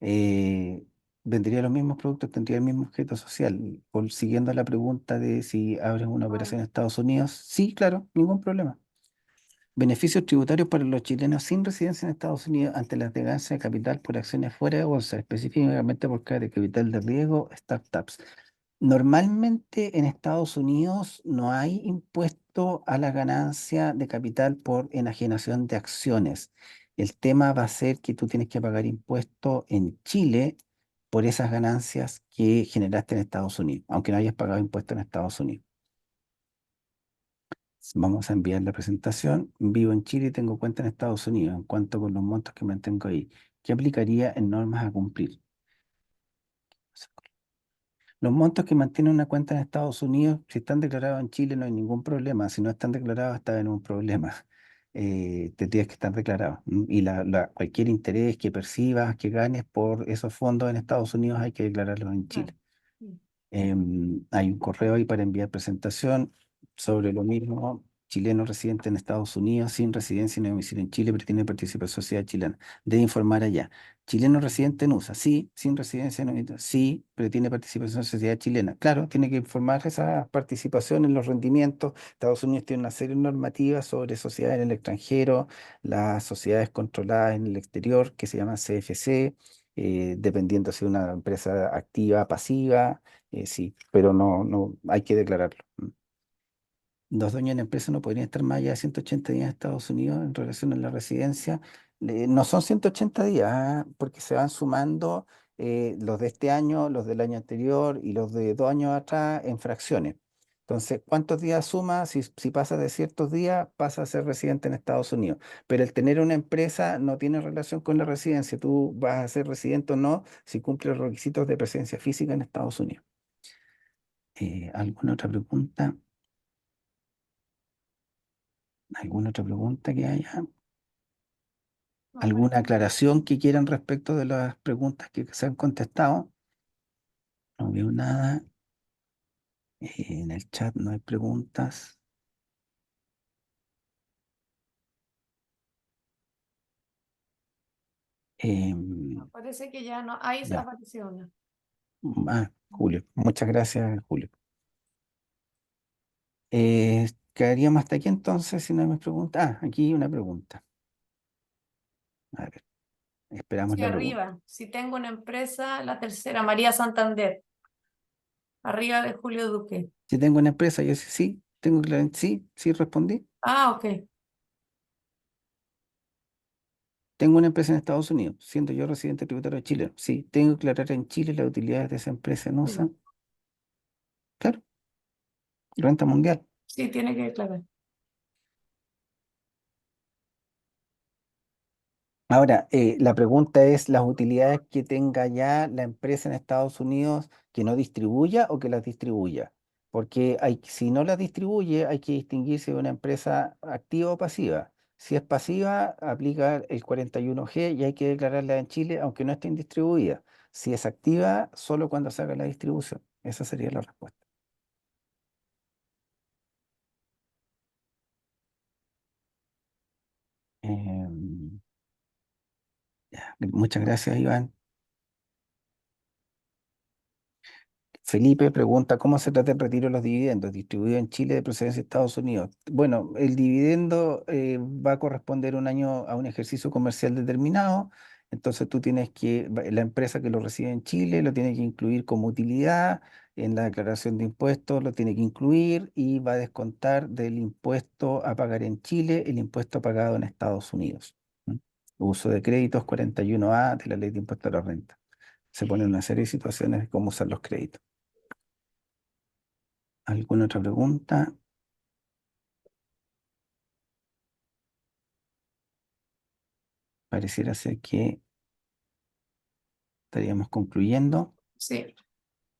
B: eh, Vendría los mismos productos, tendría el mismo objeto social. Siguiendo la pregunta de si abres una operación en Estados Unidos, sí, claro, ningún problema. Beneficios tributarios para los chilenos sin residencia en Estados Unidos ante la ganancia de capital por acciones fuera de bolsa, específicamente por de capital de riesgo, startups. Normalmente en Estados Unidos no hay impuesto a la ganancia de capital por enajenación de acciones. El tema va a ser que tú tienes que pagar impuesto en Chile por esas ganancias que generaste en Estados Unidos, aunque no hayas pagado impuesto en Estados Unidos. Vamos a enviar la presentación. Vivo en Chile y tengo cuenta en Estados Unidos. En cuanto con los montos que mantengo ahí, ¿qué aplicaría en normas a cumplir? Los montos que mantiene una cuenta en Estados Unidos, si están declarados en Chile, no hay ningún problema. Si no están declarados, está en un problema. Tendrías que estar declarados. Y cualquier interés que percibas, que ganes por esos fondos en Estados Unidos, hay que declararlos en
A: Ah,
B: Chile.
A: sí.
B: Hay un correo ahí para enviar presentación sobre lo mismo. Chileno residente en Estados Unidos, sin residencia ni domicilio en Chile, pero tiene participación en sociedad chilena. Debe informar allá. Chileno residente en USA, sí, sin residencia, sí, pero tiene participación en sociedad chilena. Claro, tiene que informar esa participación en los rendimientos. Estados Unidos tiene una serie de normativas sobre sociedades en el extranjero, las sociedades controladas en el exterior, que se llaman CFC, dependiendo si es una empresa activa, pasiva. Sí, pero no hay que declararlo. Los dueños de la empresa no podrían estar más allá de 180 días en Estados Unidos en relación a la residencia. No son 180 días, porque se van sumando los de este año, los del año anterior y los de 2 años atrás en fracciones. Entonces, ¿cuántos días suma? Si pasa de ciertos días, pasa a ser residente en Estados Unidos. Pero el tener una empresa no tiene relación con la residencia. Tú vas a ser residente o no si cumple los requisitos de presencia física en Estados Unidos. ¿Alguna otra pregunta? ¿Alguna otra pregunta que haya?
A: No,
B: ¿Alguna aclaración que quieran respecto de las preguntas que se han contestado? No veo nada. En el chat no hay preguntas. Em,
A: parece que ya no. Ahí
B: ya.
A: apareció una.
B: Julio. Muchas gracias, Julio. Quedaríamos hasta aquí entonces, si no hay más preguntas. Aquí hay una pregunta. A ver, esperamos
A: Sí,
B: la pregunta.
A: arriba. Si tengo una empresa, la tercera, María Santander. Arriba de Julio Duque.
B: Si tengo una empresa, yo sí, sí, tengo claro, sí, sí respondí.
A: Ah, ok.
B: Tengo una empresa en Estados Unidos, siendo yo residente tributario de Chile. Sí, tengo que declarar en Chile las utilidades de esa empresa en USA.
A: Sí,
B: Claro, renta mundial.
A: sí, tiene que declarar.
B: Ahora, la pregunta es, ¿las utilidades que tenga ya la empresa en Estados Unidos que no distribuya o que las distribuya? Porque si no las distribuye, hay que distinguir si es una empresa activa o pasiva. Si es pasiva, aplica el 41G y hay que declararla en Chile, aunque no estén distribuidas. Si es activa, solo cuando se haga la distribución. Esa sería la respuesta. Em, Muchas gracias, Iván. Felipe pregunta, ¿cómo se trata el retiro de los dividendos distribuidos en Chile de procedencia de Estados Unidos? Bueno, el dividendo va a corresponder un año a un ejercicio comercial determinado, entonces tú tienes la empresa que lo recibe en Chile lo tiene que incluir como utilidad en la declaración de impuestos, lo tiene que incluir y va a descontar del impuesto a pagar en Chile el impuesto pagado en Estados Unidos. ¿Mm? Uso de créditos 41A de la Ley de Impuesto a la Renta. Se pone una serie de situaciones de cómo usar los créditos. ¿Alguna otra pregunta? Pareciera ser que estaríamos concluyendo.
A: Sí.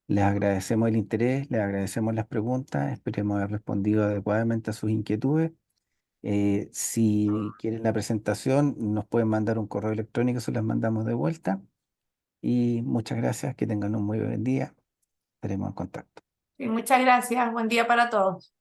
B: Les agradecemos el interés, les agradecemos las preguntas, esperemos haber respondido adecuadamente a sus inquietudes. Si quieren la presentación, nos pueden mandar un correo electrónico, se las mandamos de vuelta. Y muchas gracias, que tengan un muy buen día. Estaremos en contacto.
A: Y muchas gracias. Buen día para todos.